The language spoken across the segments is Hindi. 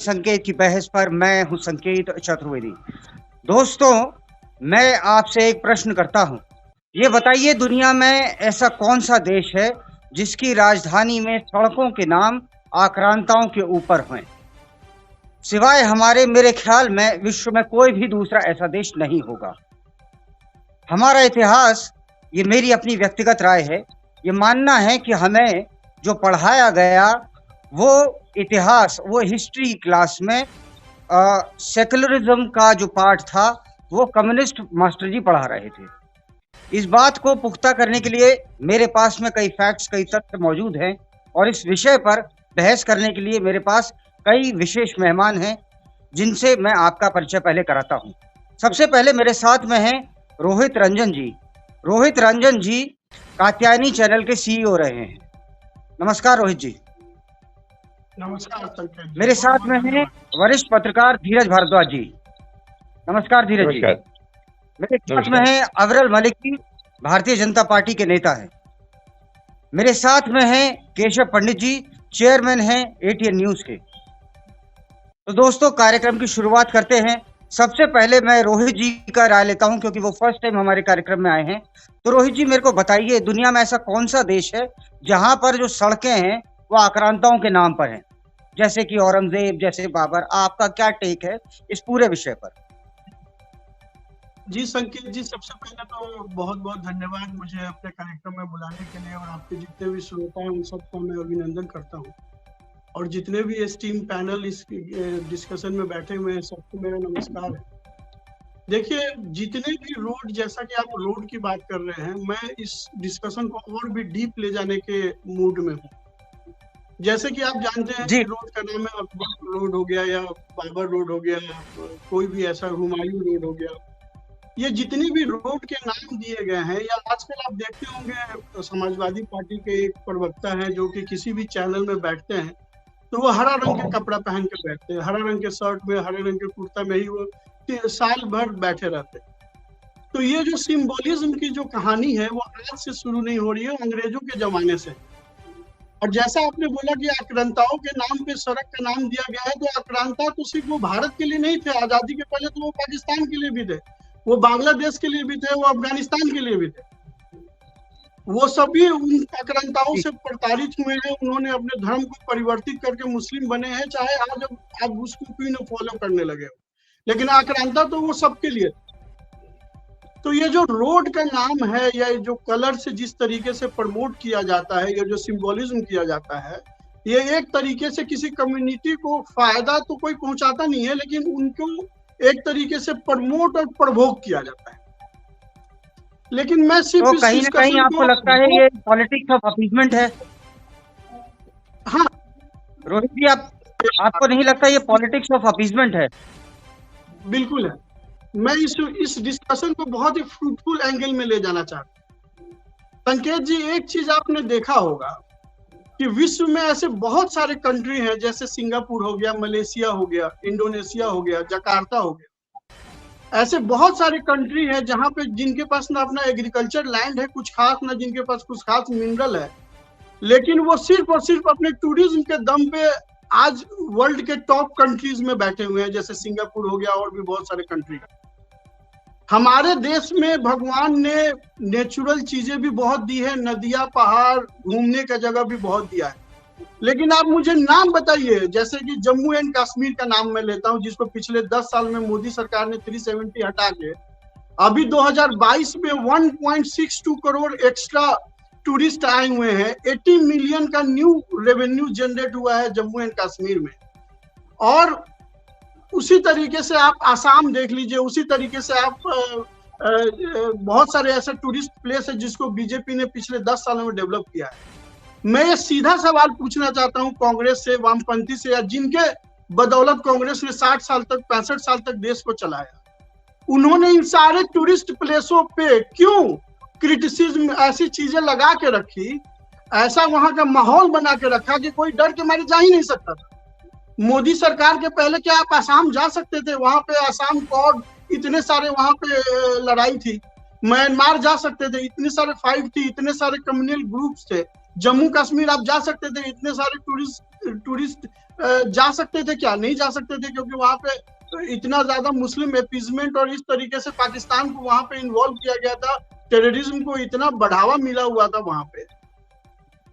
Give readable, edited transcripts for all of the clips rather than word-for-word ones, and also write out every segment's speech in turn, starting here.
संकेत की बहस पर। मैं हूं संकेत चतुर्वेदी। दोस्तों, मैं आपसे एक प्रश्न करता हूं। ये बताइए, दुनिया में ऐसा कौन सा देश है जिसकी राजधानी में सड़कों के नाम आक्रांताओं के ऊपर हैं? सिवाय हमारे, मेरे ख्याल में विश्व में कोई भी दूसरा ऐसा देश नहीं होगा। हमारा इतिहास, ये मेरी अपनी व्यक्तिगत राय है, ये मानना है कि हमें जो पढ़ाया गया वो इतिहास, वो हिस्ट्री क्लास में सेकुलरिज्म का जो पार्ट था वो कम्युनिस्ट मास्टर जी पढ़ा रहे थे। इस बात को पुख्ता करने के लिए मेरे पास में कई फैक्ट्स, कई तथ्य मौजूद हैं और इस विषय पर बहस करने के लिए मेरे पास कई विशेष मेहमान हैं जिनसे मैं आपका परिचय पहले कराता हूं। सबसे पहले मेरे साथ में हैं रोहित रंजन जी। रोहित रंजन जी कात्यायनी चैनल के सीईओ रहे हैं। नमस्कार रोहित जी। नमस्कार। मेरे साथ में हैं वरिष्ठ पत्रकार धीरज भारद्वाज जी। नमस्कार धीरज जी। मेरे साथ में हैं अवरल मलिक, भारतीय जनता पार्टी के नेता हैं। मेरे साथ में हैं केशव पंडित जी, चेयरमैन हैं एटीएन न्यूज के। तो दोस्तों, कार्यक्रम की शुरुआत करते हैं। सबसे पहले मैं रोहित जी का राय लेता हूं क्योंकि वो फर्स्ट टाइम हमारे कार्यक्रम में आए हैं। तो रोहित जी, मेरे को बताइए, दुनिया में ऐसा कौन सा देश है जहां पर जो सड़कें हैं वो आक्रांताओं के नाम पर हैं, जैसे कि औरंगजेब, जैसे बाबर? आपका क्या टेक है इस पूरे विषय पर? जी संकेत जी, सबसे पहले तो बहुत बहुत धन्यवाद मुझे अपने कार्यक्रम में बुलाने के लिए, और आपके जितने भी श्रोता हैं उन सबका मैं अभिनंदन करता हूं, और जितने भी एस्टीम पैनल इस डिस्कशन में बैठे हुए हैं सबको मेरा नमस्कार है। देखिए, जितने भी रोड, जैसा कि आप रोड की बात कर रहे हैं, मैं इस डिस्कशन को और भी डीप ले जाने के मूड में हूँ। जैसे कि आप जानते हैं कि रोड का नाम है अकबर रोड हो गया, या बाबर रोड हो गया, या कोई भी ऐसा हुमायूं रोड हो गया। ये जितनी भी रोड के नाम दिए गए हैं, या आजकल आप देखते होंगे समाजवादी पार्टी के एक प्रवक्ता हैं जो कि किसी भी चैनल में बैठते हैं तो वो हरा रंग के कपड़ा पहन के बैठते हैं, हरा रंग के शर्ट में, हरे रंग के कुर्ता में ही वो साल भर बैठे रहते हैं। तो ये जो सिंबोलिज्म की जो कहानी है वो आज से शुरू नहीं हो रही है, अंग्रेजों के जमाने से। और जैसा आपने बोला कि आक्रांताओं के नाम पे सड़क का नाम दिया गया है, तो आक्रांता तो सिर्फ वो भारत के लिए नहीं थे, आजादी के पहले तो वो पाकिस्तान के लिए भी थे, वो बांग्लादेश के लिए भी थे, वो अफगानिस्तान के लिए भी थे। वो सभी उन आक्रांताओं से प्रताड़ित हुए हैं, उन्होंने अपने धर्म को परिवर्तित करके मुस्लिम बने हैं, चाहे आज आप उसको क्यों न फॉलो करने लगे हो, लेकिन आक्रांता तो वो सबके लिए। तो ये जो रोड का नाम है, या जो कलर से जिस तरीके से प्रमोट किया जाता है, या जो सिंबोलिज्म किया जाता है, ये एक तरीके से किसी कम्युनिटी को फायदा तो कोई पहुंचाता नहीं है, लेकिन उनको एक तरीके से प्रमोट और प्रभोग किया जाता है। लेकिन मैं सिर्फ तो कहीं ना कहीं आपको लगता है ये पॉलिटिक्स ऑफ अपीजमेंट है? हाँ रोहित जी, आपको नहीं लगता ये पॉलिटिक्स ऑफ अपीजमेंट है? बिल्कुल है। मैं इस डिस्कशन को बहुत ही फ्रूटफुल एंगल में ले जाना चाहता हूँ। संकेत जी, एक चीज आपने देखा होगा कि विश्व में ऐसे बहुत सारे कंट्री हैं, जैसे सिंगापुर हो गया, मलेशिया हो गया, इंडोनेशिया हो गया, जकार्ता हो गया, ऐसे बहुत सारे कंट्री है जहां पे जिनके पास ना अपना एग्रीकल्चर लैंड है कुछ खास, ना जिनके पास कुछ खास मिनरल है, लेकिन वो सिर्फ और सिर्फ अपने टूरिज्म के दम पे आज वर्ल्ड के टॉप कंट्रीज में बैठे हुए हैं, जैसे सिंगापुर हो गया और भी बहुत सारे कंट्री। हमारे देश में भगवान ने नेचुरल चीजें भी बहुत दी है, नदियां, पहाड़, घूमने का जगह भी बहुत दिया है, लेकिन आप मुझे नाम बताइए, जैसे कि जम्मू एंड कश्मीर का नाम मैं लेता हूं, जिसको पिछले 10 साल में मोदी सरकार ने 370 हटा के अभी 2022 में 1.62 करोड़ एक्स्ट्रा टूरिस्ट आए हुए हैं। 80 मिलियन का न्यू रेवेन्यू जनरेट हुआ है जम्मू एंड कश्मीर में। और उसी तरीके से आप आसाम देख लीजिए, उसी तरीके से आप बहुत सारे ऐसे टूरिस्ट प्लेस है जिसको बीजेपी ने पिछले 10 सालों में डेवलप किया है। मैं ये सीधा सवाल पूछना चाहता हूं कांग्रेस से, वामपंथी से, या जिनके बदौलत कांग्रेस ने 60 साल तक, 65 साल तक देश को चलाया, उन्होंने इन सारे टूरिस्ट प्लेसों पे क्यों क्रिटिसिज्म, ऐसी चीजें लगा के रखी, ऐसा वहां का माहौल बना के रखा कि कोई डर के मारे जा ही नहीं सकता था। मोदी सरकार के पहले क्या आप आसाम जा सकते थे? वहां पे आसाम कॉर्ड, इतने सारे वहां पे लड़ाई थी। म्यांमार जा सकते थे, इतने सारे फाइट थी, इतने सारे कम्युनल ग्रुप्स थे। जम्मू कश्मीर आप जा सकते थे, इतने सारे टूरिस्ट जा सकते थे क्या? नहीं जा सकते थे, क्योंकि वहां पे इतना ज्यादा मुस्लिम अपीजमेंट और इस तरीके से पाकिस्तान को वहां पे इन्वॉल्व किया गया था, टेररिज्म को इतना बढ़ावा मिला हुआ था वहां पे।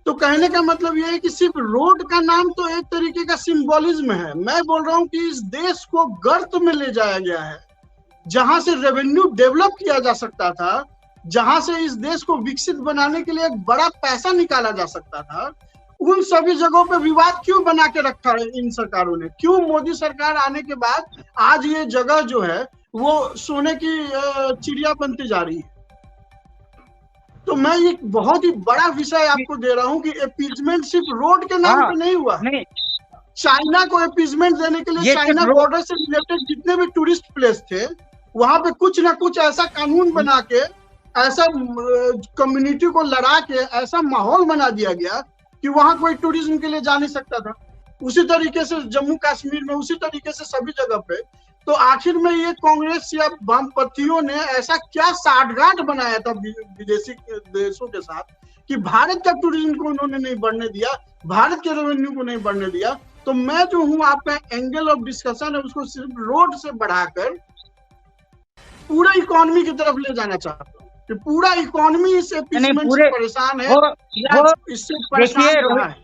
तो कहने का मतलब ये है कि सिर्फ रोड का नाम तो एक तरीके का सिंबोलिज्म है। मैं बोल रहा हूँ कि इस देश को गर्त में ले जाया गया है, जहां से रेवेन्यू डेवलप किया जा सकता था, जहां से इस देश को विकसित बनाने के लिए एक बड़ा पैसा निकाला जा सकता था, उन सभी जगहों पे विवाद क्यों बना के रखा है इन सरकारों ने? क्यों मोदी सरकार आने के बाद आज ये जगह जो है वो सोने की चिड़िया बनती जा रही है? तो मैं एक बहुत ही बड़ा विषय आपको दे रहा हूं कि अपीजमेंट सिर्फ रोड के नाम पे नहीं हुआ। नहीं, चाइना को अपीजमेंट देने के लिए चाइना बॉर्डर से रिलेटेड जितने भी टूरिस्ट प्लेस थे, वहां पे कुछ ना कुछ ऐसा कानून बना के, ऐसा कम्युनिटी को लड़ा के ऐसा माहौल बना दिया गया कि वहां कोई टूरिज्म के लिए जा नहीं सकता था। उसी तरीके से जम्मू कश्मीर में, उसी तरीके से सभी जगह पे। तो आखिर में ये कांग्रेस या वामपंथियों ने ऐसा क्या साठगांठ बनाया था विदेशी देशों के साथ कि भारत का टूरिज्म को उन्होंने नहीं बढ़ने दिया, भारत के रेवेन्यू को नहीं बढ़ने दिया। तो मैं जो हूँ, आपका एंगल ऑफ डिस्कशन है उसको सिर्फ रोड से बढ़ाकर पूरा इकोनॉमी की तरफ ले जाना चाहता हूँ कि पूरा इकोनॉमी इस अपीजमेंट से परेशान है, इससे परेशान है।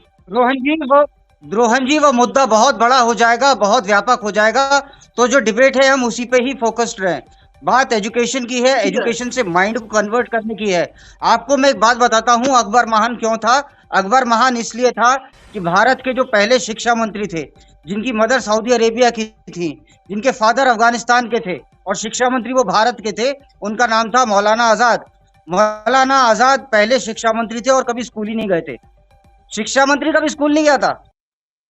रोहन जी, वो मुद्दा बहुत बड़ा हो जाएगा, बहुत व्यापक हो जाएगा। तो जो डिबेट है हम उसी पे ही फोकस्ड रहे। बात एजुकेशन की है, एजुकेशन से माइंड को कन्वर्ट करने की है। आपको मैं एक बात बताता हूँ, अकबर महान क्यों था? अकबर महान इसलिए था कि भारत के जो पहले शिक्षा मंत्री थे, जिनकी मदर सऊदी अरेबिया की थी, जिनके फादर अफगानिस्तान के थे और शिक्षा मंत्री वो भारत के थे, उनका नाम था मौलाना आजाद। मौलाना आजाद पहले शिक्षा मंत्री थे और कभी स्कूल ही नहीं गए थे। शिक्षा मंत्री कभी स्कूल नहीं गया था,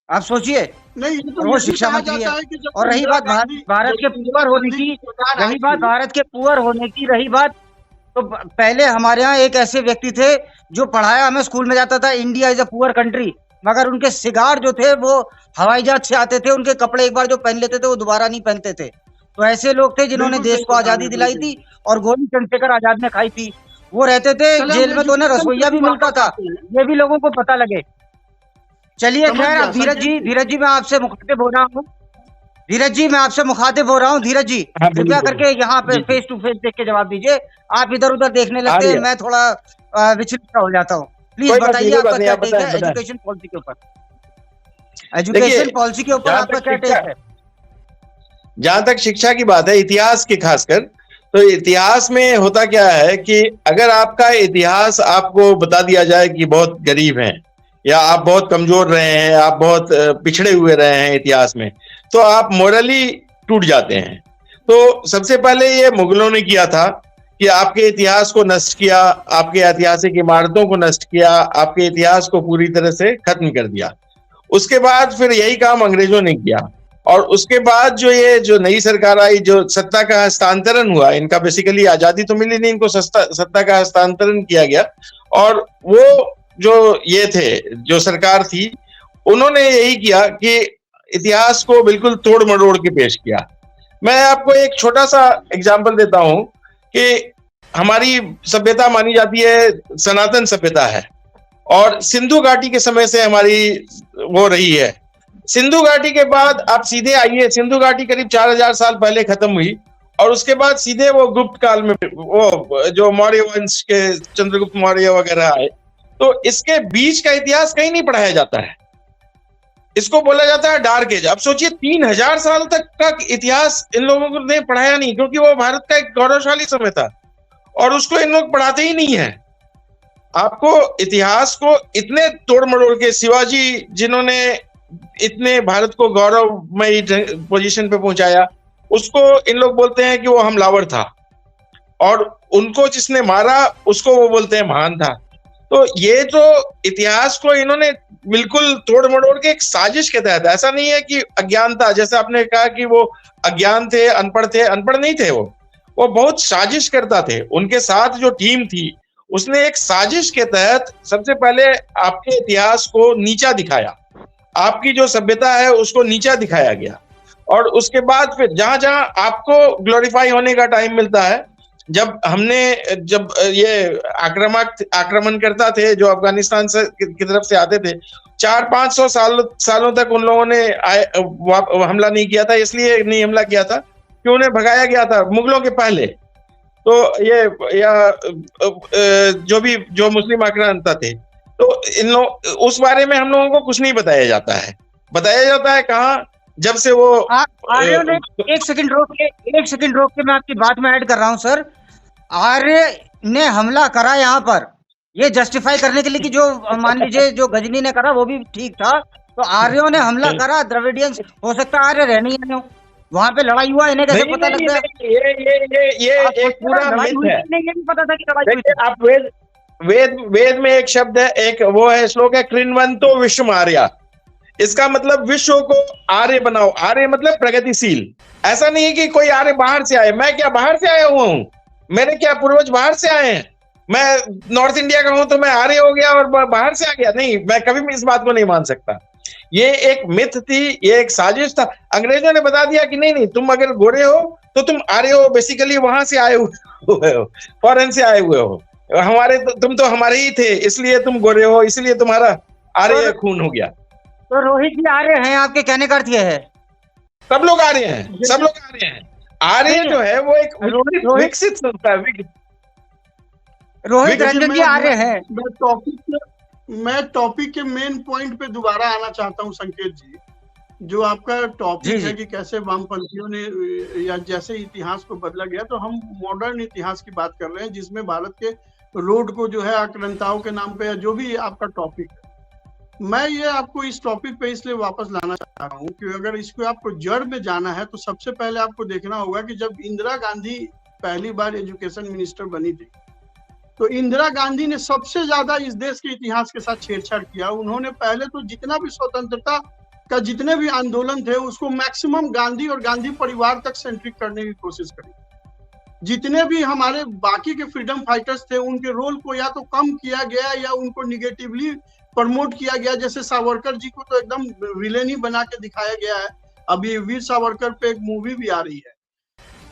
आप सोचिए। नहीं, तो वो शिक्षा मंत्री है। और रही बात भारत के पुअर होने की, रही बात तो पहले हमारे यहाँ एक ऐसे व्यक्ति थे जो पढ़ाया हमें, स्कूल में जाता था, India is a poor country, मगर उनके सिगार जो थे वो हवाई जहाज से आते थे, उनके कपड़े एक बार जो पहन लेते थे वो दोबारा नहीं पहनते थे। तो ऐसे लोग थे जिन्होंने देश को आजादी दिलाई थी और गोली चंद्रशेखर आजाद ने खाई थी। वो रहते थे जेल में, तो उन्हें रसोईया भी मिलता था, ये भी लोगों को पता लगे। चलिए खैर, अब धीरज जी मैं आपसे मुखातिब हो रहा हूँ। धीरज जी कृपया करके यहाँ पे फेस टू फेस देख के जवाब दीजिए। आप इधर उधर देखने लगते हैं, मैं थोड़ा विचलित हो जाता हूँ। प्लीज बताइए आपका क्या टेक है एजुकेशन पॉलिसी के ऊपर? एजुकेशन पॉलिसी के ऊपर आपका क्या टेक है? जहां तक शिक्षा की बात है, इतिहास की खासकर, तो इतिहास में होता क्या है कि अगर आपका इतिहास आपको बता दिया जाए कि बहुत गरीब हैं या आप बहुत कमजोर रहे हैं, आप बहुत पिछड़े हुए रहे हैं इतिहास में, तो आप मोरली टूट जाते हैं। तो सबसे पहले ये मुगलों ने किया था कि आपके इतिहास को नष्ट किया, आपके ऐतिहासिक इमारतों को नष्ट किया, आपके इतिहास को पूरी तरह से खत्म कर दिया। उसके बाद फिर यही काम अंग्रेजों ने किया, और उसके बाद जो नई सरकार आई, जो सत्ता का हस्तांतरण हुआ, इनका बेसिकली आजादी तो मिली नहीं, इनको सत्ता का हस्तांतरण किया गया। और वो जो सरकार थी, उन्होंने यही किया कि इतिहास को बिल्कुल तोड़ मरोड़ के पेश किया। मैं आपको एक छोटा सा एग्जांपल देता हूं कि हमारी सभ्यता मानी जाती है सनातन सभ्यता है, और सिंधु घाटी के समय से हमारी वो रही है। सिंधु घाटी के बाद आप सीधे आइए, सिंधु घाटी करीब 4000 साल पहले खत्म हुई, और उसके बाद सीधे वो गुप्त काल में वो जो मौर्य वंश के चंद्रगुप्त मौर्य वगैरह आए। तो इसके बीच का इतिहास कहीं नहीं पढ़ाया जाता है, इसको बोला जाता है डार्क एज। अब सोचिए 3000 साल तक का इतिहास इन लोगों ने पढ़ाया नहीं, क्योंकि वो भारत का एक गौरवशाली समय था और उसको इन लोग पढ़ाते ही नहीं है। आपको इतिहास को इतने तोड़ मरोड़ के, शिवाजी जिन्होंने इतने भारत को गौरवमयी पोजीशन पे पहुंचाया, उसको इन लोग बोलते हैं कि वो हमलावर था, और उनको जिसने मारा उसको वो बोलते हैं महान था। तो ये जो इतिहास को इन्होंने बिल्कुल तोड़ मरोड़ के एक साजिश के तहत, ऐसा नहीं है कि अज्ञानता, जैसे आपने कहा कि वो अज्ञान थे, अनपढ़ नहीं थे, वो बहुत साजिश करता थे। उनके साथ जो टीम थी उसने एक साजिश के तहत सबसे पहले आपके इतिहास को नीचा दिखाया, आपकी जो सभ्यता है उसको नीचा दिखाया गया, और उसके बाद फिर जहां जहां आपको ग्लोरीफाई होने का टाइम मिलता है, जब ये आक्रमणकर्ता थे जो अफगानिस्तान से की तरफ से आते थे, 400-500 सालों तक उन लोगों ने हमला नहीं किया था। इसलिए नहीं हमला किया था कि उन्हें भगाया गया था मुगलों के पहले। तो ये जो मुस्लिम आक्रांता थे, तो उस बारे में हम लोगों को कुछ नहीं बताया जाता है। बताया जाता है कहाँ, जब से वो आर्यों ने एक सेकंड रोक के मैं आपकी बात में ऐड कर रहा हूं सर। आर्य ने हमला करा यहाँ पर, ये जस्टिफाई करने के लिए कि जो मान लीजिए जो गजनी ने करा वो भी ठीक था, तो आर्यों ने हमला करा। द्रविडियंस हो सकता है आर्य रहने ही नहीं हो, वहां पे लड़ाई हुआ, इन्हें कैसे पता लगता है? ये एक पूरा मिथ है। ये नहीं पता था कि लड़ाई हुई थी। आप वेद में एक शब्द है, एक वो है श्लोक है, कृण्वन्तो विश्वमार्या। इसका मतलब विश्व को आर्य बनाओ। आर्य मतलब प्रगतिशील। ऐसा नहीं है कि कोई आर्य बाहर से आए। मैं क्या बाहर से आया हुआ हूँ? मेरे क्या पूर्वज बाहर से आए हैं? मैं नॉर्थ इंडिया का हूं तो मैं आर्य हो गया और बाहर से आ गया? नहीं, मैं कभी भी इस बात को नहीं मान सकता। ये एक मिथ थी, ये एक साजिश था। अंग्रेजों ने बता दिया कि नहीं, तुम अगर गोरे हो तो तुम आर्य हो, बेसिकली वहां से आए हुए हो, फॉरेन से आए हुए हो। तुम तो हमारे ही थे, इसलिए तुम गोरे हो, इसलिए तुम्हारा आर्य खून हो गया। तो रोहित जी आर्य हैं, आपके कहने का अर्थ यह है? सब लोग आर्य हैं, सब लोग आर्य हैं। आर्य जो है वो एक विकसित संस्था है। रोहित रंजन जी आर्य हैं। मैं टॉपिक के मेन पॉइंट पे दोबारा आना चाहता हूं संकेत जी। जो आपका टॉपिक है कि कैसे वामपंथियों ने या जैसे इतिहास को बदला गया, तो हम मॉडर्न इतिहास की बात कर रहे हैं, जिसमें भारत के रोड को जो है आक्रांताओं के नाम पे, या जो भी आपका टॉपिक है। मैं ये आपको इस टॉपिक पे इसलिए वापस लाना चाह रहा हूँ कि अगर इसको आपको जड़ में जाना है तो सबसे पहले आपको देखना होगा कि जब इंदिरा गांधी पहली बार एजुकेशन मिनिस्टर बनी थी, तो इंदिरा गांधी ने सबसे ज्यादा इस देश के इतिहास के साथ छेड़छाड़ किया। उन्होंने पहले तो जितना भी स्वतंत्रता का जितने भी आंदोलन थे उसको मैक्सिमम गांधी और गांधी परिवार तक सेंट्रिक करने की कोशिश करी। जितने भी हमारे बाकी के फ्रीडम फाइटर्स थे उनके रोल को या तो कम किया गया या उनको निगेटिवली प्रमोट किया गया। जैसे सावरकर जी को तो एकदम विलेन ही बना के दिखाया गया है। अभी वीर सावरकर पे एक मूवी भी आ रही है।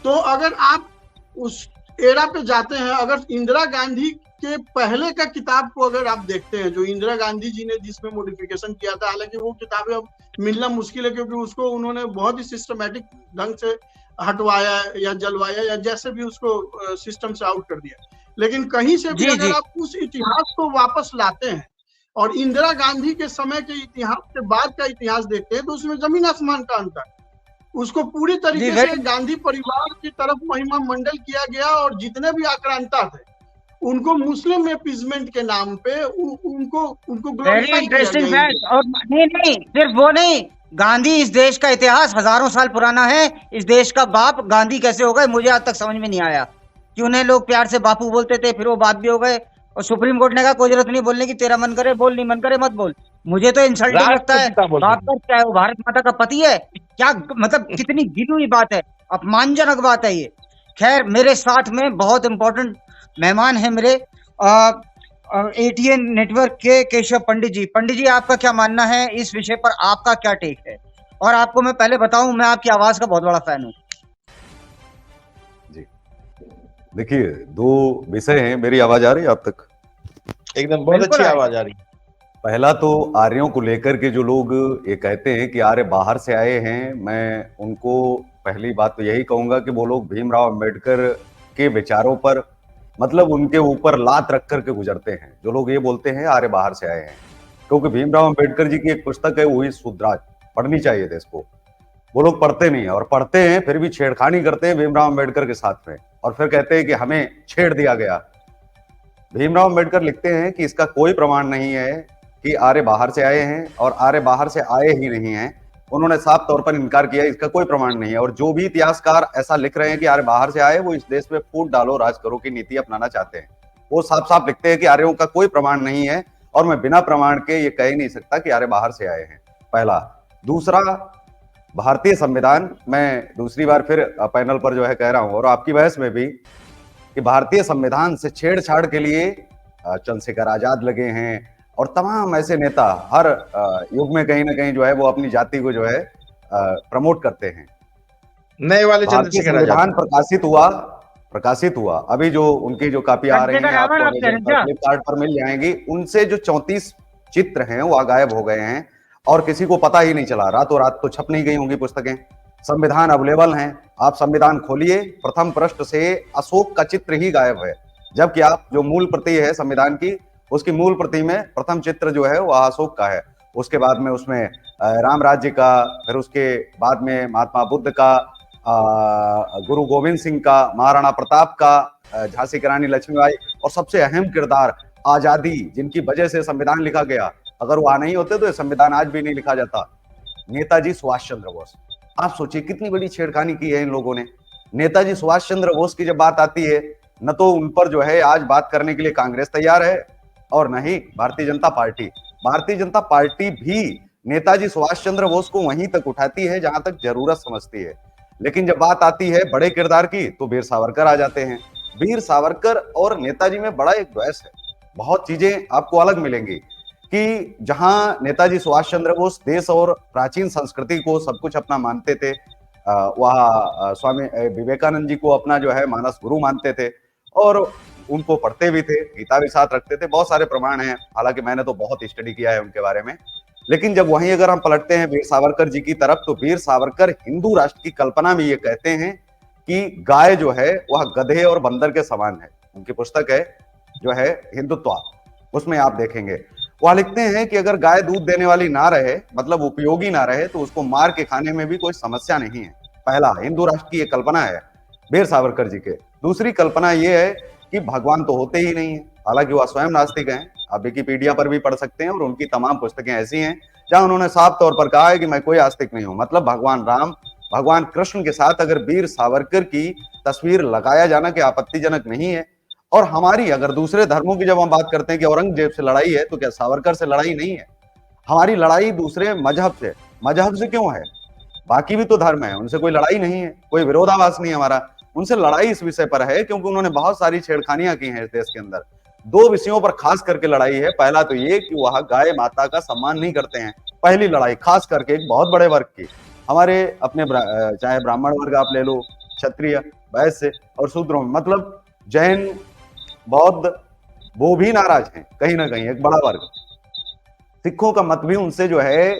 तो अगर आप उस एरा पे जाते हैं, अगर इंदिरा गांधी के पहले का किताब को अगर आप देखते हैं, जो इंदिरा गांधी जी ने जिसमें मॉडिफिकेशन किया था, हालांकि वो किताबें अब मिलना मुश्किल है क्योंकि उसको उन्होंने बहुत ही सिस्टमैटिक ढंग से हटवाया या जलवाया या जैसे भी उसको सिस्टम से आउट कर दिया। लेकिन कहीं से भी अगर आप उस इतिहास को वापस लाते हैं और इंदिरा गांधी के समय के इतिहास के बाद का इतिहास देखते हैं, तो उसमें जमीन आसमान का अंतर। उसको पूरी तरीके से गांधी परिवार की तरफ महिमा मंडल किया गया और जितने भी आक्रांता थे उनको मुस्लिम अपीजमेंट के नाम पे उनको वेरी इंटरेस्टिंग फैक्ट। और नहीं सिर्फ वो नहीं, गांधी इस देश का इतिहास हजारों साल पुराना है। इस देश का बाप गांधी कैसे हो गए मुझे आज तक समझ में नहीं आया कि उन्हें लोग प्यार से बापू बोलते थे, फिर वो बाप भी हो गए और सुप्रीम कोर्ट ने कहा कोई जरूरत नहीं बोलने की, तेरा मन करे बोल, नहीं मन करे मत बोल। मुझे तो इंसल्टिंग लगता है। बाप का क्या है, वो भारत माता का पति है क्या? मतलब कितनी गिरी हुई बात है, अपमानजनक बात है ये। खैर, मेरे साथ में बहुत इंपॉर्टेंट मेहमान है मेरे एटीएन नेटवर्क के केशव पंडित जी। पंडित जी, आपका क्या मानना है इस विषय पर, आपका क्या टेक है? और आपको मैं पहले बताऊं, मैं आपकी आवाज का बहुत बड़ा फैन हूं जी। देखिए, दो विषय हैं। मेरी आवाज आ रही है आप तक? एकदम बहुत अच्छी आवाज आ रही है। पहला तो आर्यों को लेकर के जो लोग ये कहते हैं कि आर्य बाहर से आए हैं, मैं उनको पहली बात तो यही कहूंगा कि वो लोग भीमराव अंबेडकर के विचारों पर, मतलब उनके ऊपर लात रख करके गुजरते हैं। जो लोग ये बोलते हैं आर्य बाहर से आए हैं, क्योंकि भीमराव अंबेडकर जी की एक पुस्तक है वही शूद्राज, पढ़नी चाहिए थी इसको। वो लोग पढ़ते नहीं है, और पढ़ते हैं फिर भी छेड़खानी करते हैं भीमराव अंबेडकर के साथ में, और फिर कहते हैं कि हमें छेड़ दिया गया। भीमराव अंबेडकर लिखते हैं कि इसका कोई प्रमाण नहीं है कि आर्य बाहर से आए हैं, और आर्य बाहर से आए ही नहीं हैं। उन्होंने साफ तौर पर इनकार किया, इसका कोई प्रमाण नहीं है। और जो भी इतिहासकार ऐसा लिख रहे हैं कि आर्य बाहर से आए, वो इस देश में फूट डालो राज करो की नीति अपनाना चाहते हैं। वो साफ साफ लिखते हैं कि आर्यों का कोई प्रमाण नहीं है, और मैं बिना प्रमाण के ये कह ही नहीं सकता कि आर्य बाहर से आए हैं, पहला। दूसरा, भारतीय संविधान, मैं दूसरी बार फिर पैनल पर जो है कह रहा हूं, और आपकी बहस में भी, कि भारतीय संविधान से छेड़छाड़ के लिए चंद्रशेखर आजाद लगे हैं, और तमाम ऐसे नेता हर युग में कहीं ना कहीं जो है वो अपनी जाति को जो है प्रमोट करते हैं। नए वाले चंद्रशेखर आजाद संविधान प्रकाशित हुआ प्रकाशित हुआ, अभी जो उनकी जो कापी आ रही संजय का हैं नाम है आपको ना, आप कह रहे हैं क्या? फ्लिपकार्ट पर मिल जाएंगी, उनसे जो 34 चित्र हैं वह गायब हो गए हैं और किसी को पता ही नहीं चला। रातों रात तो छप नहीं गई होंगी पुस्तकें। संविधान अवेलेबल हैं, आप संविधान खोलिए, प्रथम पृष्ठ से अशोक का चित्र ही गायब है, जबकि आप जो मूल प्रति है संविधान की, उसकी मूल प्रति में प्रथम चित्र जो है वह अशोक का है। उसके बाद में उसमें राम राज्य का, फिर उसके बाद में महात्मा बुद्ध का, गुरु गोविंद सिंह का, महाराणा प्रताप का, झांसी की रानी लक्ष्मीबाई, और सबसे अहम किरदार आजादी, जिनकी वजह से संविधान लिखा गया। अगर वो नहीं होते तो ये संविधान आज भी नहीं लिखा जाता, नेताजी सुभाष चंद्र बोस। आप सोचिए कितनी बड़ी छेड़खानी की है इन लोगों ने। नेताजी सुभाष चंद्र बोस की जब बात आती है, न तो उन पर जो है आज बात करने के लिए कांग्रेस तैयार है और न ही भारतीय जनता पार्टी। भारतीय जनता पार्टी भी नेताजी सुभाष चंद्र बोस को वहीं तक उठाती है जहां तक जरूरत समझती है, लेकिन जब बात आती है बड़े किरदार की तो वीर सावरकर आ जाते हैं। वीर सावरकर और नेताजी में बड़ा एक द्वैष है। बहुत चीजें आपको अलग मिलेंगी कि जहां नेताजी सुभाष चंद्र बोस देश और प्राचीन संस्कृति को सब कुछ अपना मानते थे, वह स्वामी विवेकानंद जी को अपना जो है मानस गुरु मानते थे और उनको पढ़ते भी थे, गीता भी साथ रखते थे। बहुत सारे प्रमाण हैं, हालांकि मैंने तो बहुत स्टडी किया है उनके बारे में। लेकिन जब वहीं अगर हम पलटते हैं वीर सावरकर जी की तरफ, तो वीर सावरकर हिंदू राष्ट्र की कल्पना में ये कहते हैं कि गाय जो है वह गधे और बंदर के समान है। उनकी पुस्तक है जो है हिंदुत्व, उसमें आप देखेंगे वह लिखते हैं कि अगर गाय दूध देने वाली ना रहे, मतलब उपयोगी ना रहे, तो उसको मार के खाने में भी कोई समस्या नहीं है। पहला, हिंदू राष्ट्र की एक कल्पना है वीर सावरकर जी के। दूसरी कल्पना यह है कि भगवान तो होते ही नहीं है, हालांकि वह स्वयं नास्तिक हैं। आप विकिपीडिया पर भी पढ़ सकते हैं और उनकी तमाम पुस्तकें ऐसी हैं जहां उन्होंने साफ तौर पर कहा है कि मैं कोई आस्तिक नहीं हूं। मतलब भगवान राम, भगवान कृष्ण के साथ अगर वीर सावरकर की तस्वीर लगाया जाना कि आपत्तिजनक नहीं है। और हमारी अगर दूसरे धर्मों की जब हम बात करते हैं कि औरंगजेब से लड़ाई है, तो क्या सावरकर से लड़ाई नहीं है? हमारी लड़ाई दूसरे मजहब से। मजहब से क्यों है? बाकी भी तो धर्म है, उनसे कोई लड़ाई नहीं है, कोई विरोधाभास नहीं हमारा। उनसे लड़ाई इस विषय पर है क्योंकि उन्होंने बहुत सारी छेड़खानियां की हैं इस देश के अंदर। दो विषयों पर खास करके लड़ाई है। पहला तो ये कि वह गाय माता का सम्मान नहीं करते हैं। पहली लड़ाई खास करके एक बहुत बड़े वर्ग की, हमारे अपने चाहे ब्राह्मण वर्ग आप ले लो, क्षत्रिय, वैश्य और शूद्रों, मतलब जैन, बौद्ध, वो भी नाराज हैं कहीं ना कहीं, एक बड़ा वर्ग। सिखों का मत भी उनसे जो है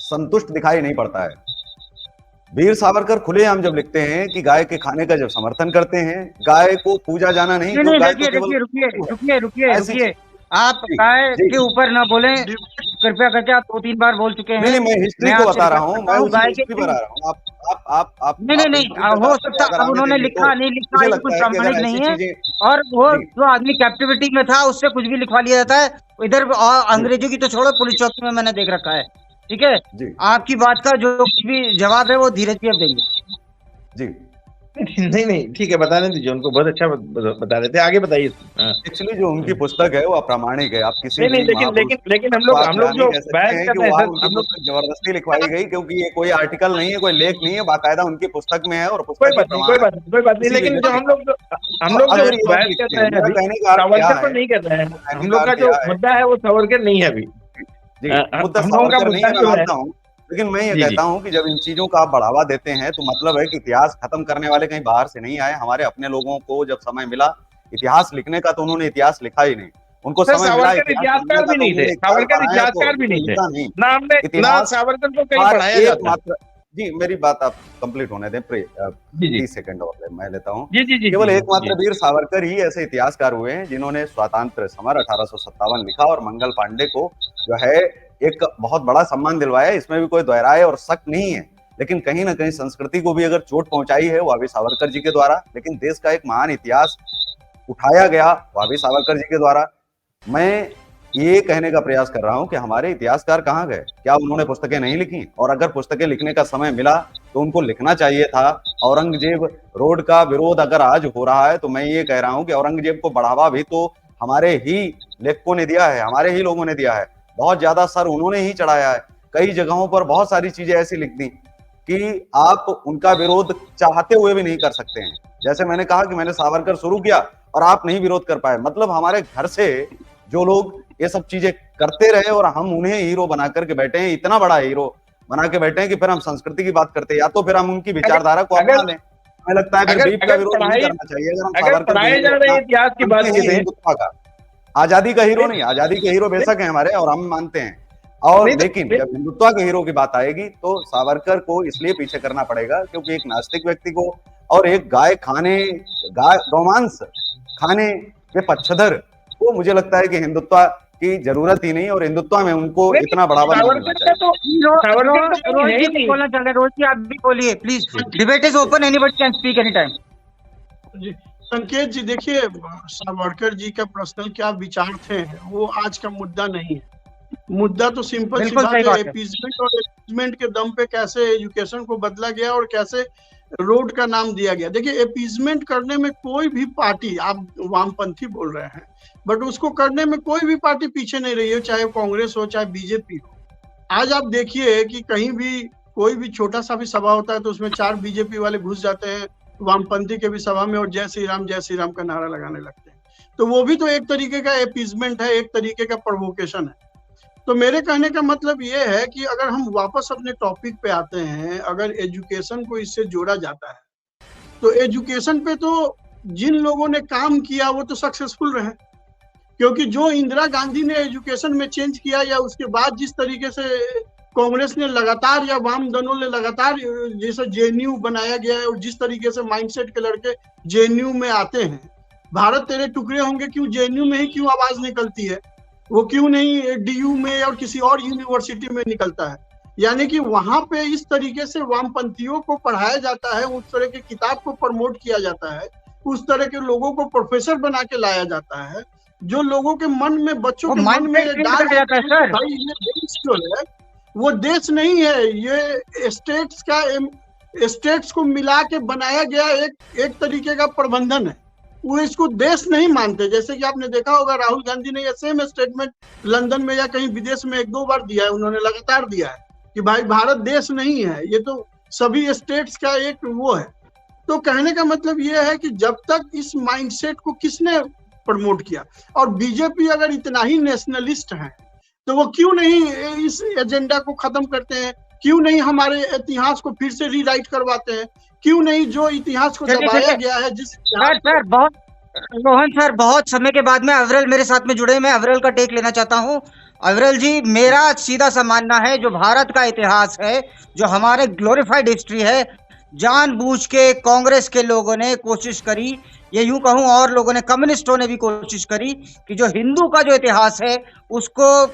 संतुष्ट दिखाई नहीं पड़ता है। वीर सावरकर खुलेआम जब लिखते हैं कि गाय के खाने का जब समर्थन करते हैं, गाय को पूजा जाना नहीं, नहीं क्यों नहीं, गाय देखिए तो केवल देखिए, रुकिए रुकिए रुकिए ऐसी रुकिए, आप जी, गाय जी। के ऊपर ना बोलें, कृपया करके। आप 2-3 बार बोल चुके नहीं हैं। नहीं, मैं हिस्ट्री मैं को आपसे बता रहा रिक्वेस्ट हूँ, करता मैं हूँ, उसी गाय के हिस्ट्री पर क्यों? आ रहा हूँ। नहीं नहीं नहीं, हिस्ट्री पे हो बात सकता अगर अब आने उन्होंने देंगे लिखा तो नहीं लिखा, मुझे ये लगता कुछ है कि अगर प्रामाणिक ऐसी नहीं है। चीजें और वो जी जो आदमी कैप्टिविटी में था, उससे कुछ भी लिखवा लिया जाता है इधर। जी अंग्रेजों की तो छोड़ो, पुलिस चौकी में मैंने देख रखा है। ठीक है, जी आपकी बात का जो कुछ भी जवाब है वो धीरज जी अब देंगे। जी नहीं नहीं, ठीक है, बताने दीजिए उनको, बहुत अच्छा बता रहे थे, आगे बताइए। हाँ। एक्चुअली जो उनकी पुस्तक है वो अप्रामाणिक है। आप किसी नहीं नहीं, भी लेकिन महापुरुष लेकिन लेकिन को आप हम यह लोग नहीं जो कह सकते बहस हैं कर कि रहे हैं वह सर, उनकी हम लोग पुस्तक जबरदस्ती लिखवाई गई, क्योंकि ये कोई आर्टिकल नहीं है, कोई लेख नहीं है, बाकायदा उनकी पुस्तक में है और कोई पुस्तक के बात नहीं, प्रमाण कोई है, बात नहीं, कोई बात नहीं, किसी भी लेकिन ने जो लिखा। हम और लोग जो अगर ये बात बहस कर लिखते रहे हैं, हैं मेरा अभी, कहने का अर्थ क्या सावरकर पर है, नहीं कर रहे हैं कहने हम का लोग। का अर्थ जो क्या है मुद्दा है वो सावरकर नहीं है अभी। जी, मुद्दा हम लोगों का सावरकर नहीं मुद्दा है, मैं जो है, मानता हूँ। लेकिन मैं ये जी जी, कहता हूँ कि जब इन चीजों का आप बढ़ावा देते हैं तो मतलब है कि इतिहास खत्म करने वाले कहीं बाहर से नहीं आए। हमारे अपने लोगों को जब समय मिला इतिहास लिखने का, तो उन्होंने इतिहास लिखा ही नहीं। उनको सर समय मिला सावरकर इतिहास लिखने इतिहासकार का, भी तो नहीं थे, उन्होंने इतिहास सावरकर बनाया, तो इतिहासकार भी उनको नहीं थे। लिखा नहीं। ना हमने ना इतिहास सावरकर को कहीं हर पढ़ाया एक जाता है। मात्र जी, मेरी बात आप कंप्लीट होने दें, जी जी 30 सेकंड और मैं लेता हूँ। जी जी जी केवल जी एकमात्र जी। वीर सावरकर ही ऐसे इतिहासकार हुए हैं जिन्होंने स्वातंत्र्य समर 1857 लिखा और मंगल पांडे को जो है एक बहुत बड़ा सम्मान दिलवाया। इसमें भी कोई दोहराए और शक नहीं है। लेकिन कहीं ना कहीं संस्कृति को भी अगर चोट पहुंचाई है वह भी सावरकर जी के द्वारा। लेकिन देश का एक महान इतिहास उठाया गया वह भी सावरकर जी के द्वारा। मैं ये कहने का प्रयास कर रहा हूं कि हमारे इतिहासकार कहाँ गए? क्या उन्होंने पुस्तकें नहीं लिखी? और अगर पुस्तकें लिखने का समय मिला तो उनको लिखना चाहिए था। औरंगजेब रोड का विरोध अगर आज हो रहा है तो मैं ये कह रहा हूं कि औरंगजेब को बढ़ावा भी तो हमारे ही लेखकों ने दिया है, हमारे ही लोगों ने दिया है। बहुत ज्यादा सर उन्होंने ही चढ़ाया है। कई जगहों पर बहुत सारी चीजें ऐसी लिख दी कि आप उनका विरोध चाहते हुए भी नहीं कर सकते हैं। जैसे मैंने कहा कि मैंने सावरकर शुरू किया और आप नहीं विरोध कर पाए, मतलब हमारे घर से जो लोग ये सब चीजें करते रहे और हम उन्हें हीरो बना करके बैठे हैं, इतना बड़ा हीरो बना के बैठे हैं कि फिर हम संस्कृति की बात करते हैं, या तो फिर हम उनकी विचारधारा को अपना लें। हमें लगता है फिर अगर बीप का अगर विरोध नहीं पढ़ाई करना चाहिए। अगर हम अगर सावरकर पढ़ाए के जा रहे इतिहास की बात मानते हैं करें, हिंदुत्व का, आजादी का हीरो नहीं, आजादी के हीरो बेशक हैं हमारे और हम मानते हैं, और नहीं तो लेकिन जब हिंदुत्व के हीरो की बात आएगी तो सावरकर को इसलिए पीछे करना पड़ेगा क्योंकि एक नास्तिक व्यक्ति को और एक गौमांस खाने के पक्षधर को मुझे लगता है कि हिंदुत्व की जरूरत ही नहीं, और हिंदुत्व में उनको नहीं, इतना बढ़ावा नहीं मिलना सावरकर का चाहिए। तो सावरकर तो कहीं है रोहित ही जी नहीं। बोलना चाह रहे हैं, रोहित जी आप भी बोलिए please, debate is open, anybody can speak any time. जी संकेत जी, देखिए सावरकर जी का पर्सनल क्या विचार थे वो आज का मुद्दा नहीं है। मुद्दा तो सिंपल सी बिल्कुल बात सही है, बात है। एपीजमेंट और एपीजमेंट के दम पे कैसे एजुकेशन को बदला गया और कैसे रोड का नाम दिया गया। देखिए एपीजमेंट करने में कोई भी पार्टी, आप वामपंथी बोल रहे हैं, बट उसको करने में कोई भी पार्टी पीछे नहीं रही है, चाहे कांग्रेस हो चाहे बीजेपी हो। आज आप देखिए कि कहीं भी कोई भी छोटा सा भी सभा होता है तो उसमें 4 बीजेपी वाले घुस जाते हैं वामपंथी के भी सभा में और जय श्री राम का नारा लगाने लगते हैं। तो वो भी तो एक तरीके का एपीजमेंट है, एक तरीके का प्रोवोकेशन है। तो मेरे कहने का मतलब ये है कि अगर हम वापस अपने टॉपिक पे आते हैं, अगर एजुकेशन को इससे जोड़ा जाता है तो एजुकेशन पे तो जिन लोगों ने काम किया वो तो सक्सेसफुल रहे, क्योंकि जो इंदिरा गांधी ने एजुकेशन में चेंज किया या उसके बाद जिस तरीके से कांग्रेस ने लगातार या वाम दलों ने लगातार जैसे जेएनयू बनाया गया है और जिस तरीके से माइंडसेट के लड़के जेएनयू में आते हैं, भारत तेरे टुकड़े होंगे क्यों जेएनयू में ही क्यों आवाज निकलती है, वो क्यों नहीं डीयू में और किसी और यूनिवर्सिटी में निकलता है। यानी कि वहां पे इस तरीके से वामपंथियों को पढ़ाया जाता है, उस तरह की किताब को प्रमोट किया जाता है, उस तरह के लोगों को प्रोफेसर बना के लाया जाता है, जो लोगों के मन में, बच्चों के मन में डाल जाता है सर। भाई ये देश जो है वो देश नहीं है, ये स्टेट्स को मिला के बनाया गया एक तरीके का प्रबंधन है। वो इसको देश नहीं मानते। जैसे कि आपने देखा होगा राहुल गांधी ने ये सेम स्टेटमेंट लंदन में या कहीं विदेश में 1-2 बार दिया है, उन्होंने लगातार दिया है कि भाई भारत देश नहीं है, ये तो सभी स्टेट्स का एक वो है। तो कहने का मतलब ये है कि जब तक इस माइंडसेट को किसने प्रमोट किया, और बीजेपी अगर इतना ही नेशनलिस्ट है तो वो क्यों नहीं इस एजेंडा को खत्म करते हैं, क्यों नहीं हमारे इतिहास को फिर से रीराइट करवाते हैं, क्यों नहीं जो इतिहास को दबाया गया है जिस सर बहुत रोहन सर, बहुत समय के बाद में अविरल मेरे साथ में जुड़े, मैं अविरल का टेक लेना चाहता हूँ। अविरल जी, मेरा सीधा सा मानना है जो भारत का इतिहास है, जो हमारे ग्लोरीफाइड हिस्ट्री है, जानबूझ के कांग्रेस के लोगों ने कोशिश करी, ये यूं कहूं और लोगों ने, कम्युनिस्टों ने भी कोशिश करी कि जो हिंदू का जो इतिहास है उसको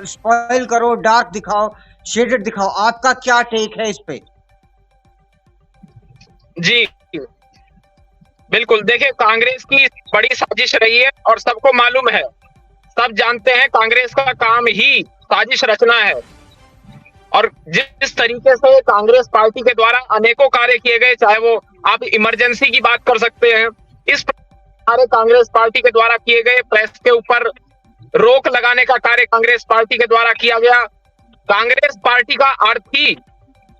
स्पॉइल करो, डार्क दिखाओ, शेडेड दिखाओ। आपका क्या टेक है इस पे? जी बिल्कुल, देखिए कांग्रेस की बड़ी साजिश रही है और सबको मालूम है, सब जानते हैं कांग्रेस का काम ही साजिश रचना है। और जिस तरीके से कांग्रेस पार्टी के द्वारा अनेकों कार्य किए गए, चाहे वो आप इमरजेंसी की बात कर सकते हैं, इस कार्य कांग्रेस पार्टी के द्वारा किए गए, प्रेस के ऊपर रोक लगाने का कार्य कांग्रेस पार्टी के द्वारा किया गया। कांग्रेस पार्टी का अर्थ ही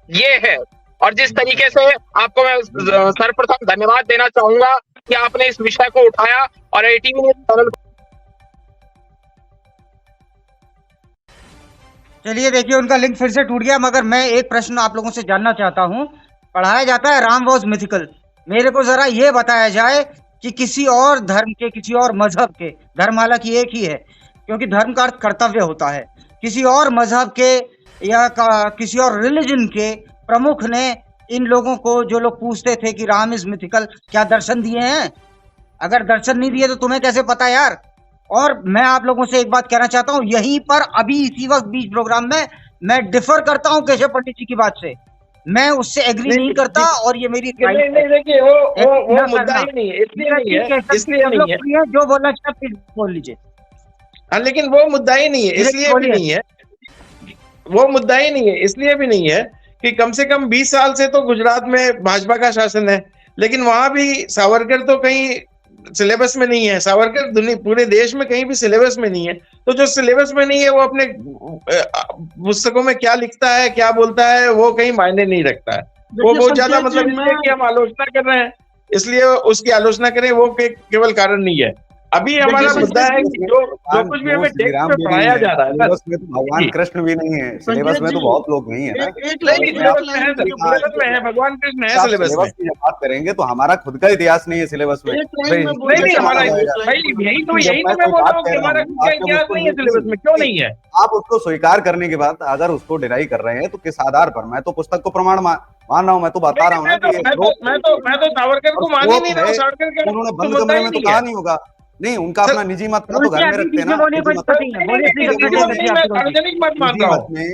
ये है। और जिस तरीके से आपको मैं सर्वप्रथम धन्यवाद देना चाहूंगा कि आपने इस विषय को उठाया और एटीवी न्यूज़ चैनल। चलिए देखिए, उनका लिंक फिर से टूट गया, मगर मैं एक प्रश्न आप लोगों से जानना चाहता हूं। पढ़ाया जाता है राम वॉज मिथिकल, मेरे को जरा ये बताया जाए कि किसी और धर्म के, किसी और मजहब के, धर्म हालांकि एक ही है क्योंकि धर्म का अर्थ कर्तव्य होता है, किसी और मजहब के या किसी और रिलीजन के प्रमुख ने इन लोगों को, जो लोग पूछते थे कि राम इज मिथिकल, क्या दर्शन दिए हैं? अगर दर्शन नहीं दिए तो तुम्हें कैसे पता यार? और मैं आप लोगों से एक बात कहना चाहता हूं, यहीं पर अभी इसी वक्त बीच प्रोग्राम में मैं डिफर करता हूं केशव पंडित जी की बात से, मैं उससे एग्री नहीं करता और ये मेरी नहीं देखिए वो मुद्दा ही नहीं है, इसलिए नहीं है, इसलिए नहीं है। जो बोलना चाहिए प्लीज बोल लीजिए। हाँ, लेकिन वो मुद्दा ही नहीं है, इसलिए भी नहीं है, वो मुद्दा ही नहीं है, इसलिए भी नहीं है कि कम से कम 20 साल से तो गुजरात में भाजपा का शासन है, लेकिन वहां भी सावरकर तो कहीं सिलेबस में नहीं है। सावरकर पूरे देश में कहीं भी सिलेबस में नहीं है। तो जो सिलेबस में नहीं है वो अपने पुस्तकों में क्या लिखता है, क्या बोलता है, वो कहीं मायने नहीं रखता है। वो बहुत ज्यादा मतलब इसलिए कि हम आलोचना कर रहे हैं, इसलिए उसकी आलोचना करें, वो केवल कारण नहीं है। अभी हमारा देखिए, मुद्दा है कि जो कुछ भी हमें टेक्स्ट में पढ़ाया जा रहा है ना, सिलेबस में तो भगवान जी। कृष्ण भी नहीं है, सिलेबस में तो जी, बहुत लोग नहीं है ना। एक एक नहीं, एक सिलेबस में है लाइन सर, सिलेबस में है, भगवान कृष्ण है आप सिलेबस में। सिलेबस की जब बात करेंगे तो हमारा खुद का इतिहास नहीं है सिलेबस में। एक लाइन में नहीं नहीं, हमारा जाएगा। भाई यही तो जब मैं कोई बोल बात रहा हूँ कह कि रहा हमारा हूँ, खुद का आप जब इतिहास उसको नहीं है सिलेबस में, क्यों नहीं है? आप उसको स्वीकार करने के बाद अगर उसको डिनाई कर रहे हैं तो किस आधार पर? मैं तो पुस्तक को प्रमाण मान रहा हूँ, मैं तो बता रहा हूँ ना कि ये मैं तो सावरकर को मान ही नहीं रहा हूँ, सावरकर के उन्होंने तो बंद मुद्दा कमरे ही में तो नहीं कहा है। नहीं होगा। नहीं, उनका सर, अपना निजी मत था तो घर में अभी रखते बीच ना। में बोलिए, निजी कोई मत दिक्कत नहीं है, बोलिए, नहीं, फ्रीडम निजी मत है नहीं, मैं सार्वजनिक मत मान निजी रहा मत हूँ, में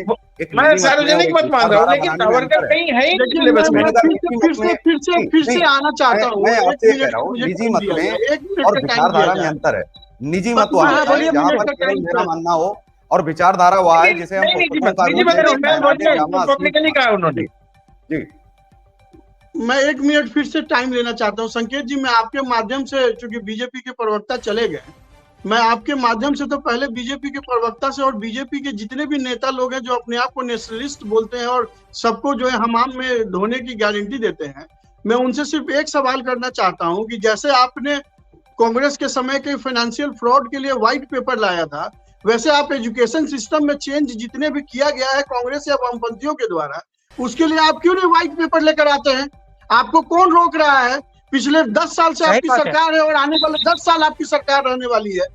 एक मैं निजी मत में और सार्वजनिक एक मत मान रहा हूँ, विचारधारा लेकिन बनाने में सावरकर अंतर है। कहीं है ही नहीं देखिए, सिलेबस में। मैंने कहा निजी मत में फिर से नहीं, आना चाहता हूँ। मैं एक आपसे कह मिनट रहा का हूँ मुझे निजी टाइम मत दिया में जाए, एक मिनट और का टाइम दिया विचारधारा में जाए। अंतर है। निजी मत बस वह हाँ, है बोलिए, जहाँ मुझे पर इसका केवल टाइम मेरा है। मानना हो, और विचारधारा वह है जिसे हम नहीं निजी पुस्तकों मत, का निजी रूप मत देते नहीं, हैं, मैं बोल पहनावे, रहा हूँ, जामा, पॉलिटिकली कहा उन्होंने। जी जी मैं एक मिनट फिर से टाइम लेना चाहता हूँ। संकेत जी, मैं आपके माध्यम से, चूंकि बीजेपी के प्रवक्ता चले गए, मैं आपके माध्यम से तो पहले बीजेपी के प्रवक्ता से और बीजेपी के जितने भी नेता लोग हैं जो अपने आप को नेशनलिस्ट बोलते हैं और सबको जो है हमाम में धोने की गारंटी देते हैं, मैं उनसे सिर्फ एक सवाल करना चाहता हूँ कि जैसे आपने कांग्रेस के समय के फाइनेंशियल फ्रॉड के लिए व्हाइट पेपर लाया था, वैसे आप एजुकेशन सिस्टम में चेंज जितने भी किया गया है कांग्रेस या वामपंथियों के द्वारा, उसके लिए आप क्यों नहीं व्हाइट पेपर लेकर आते हैं? आपको कौन रोक रहा है? पिछले 10 साल से सही आपकी बात है। सरकार है और आने वाले 10 साल आपकी सरकार रहने वाली है।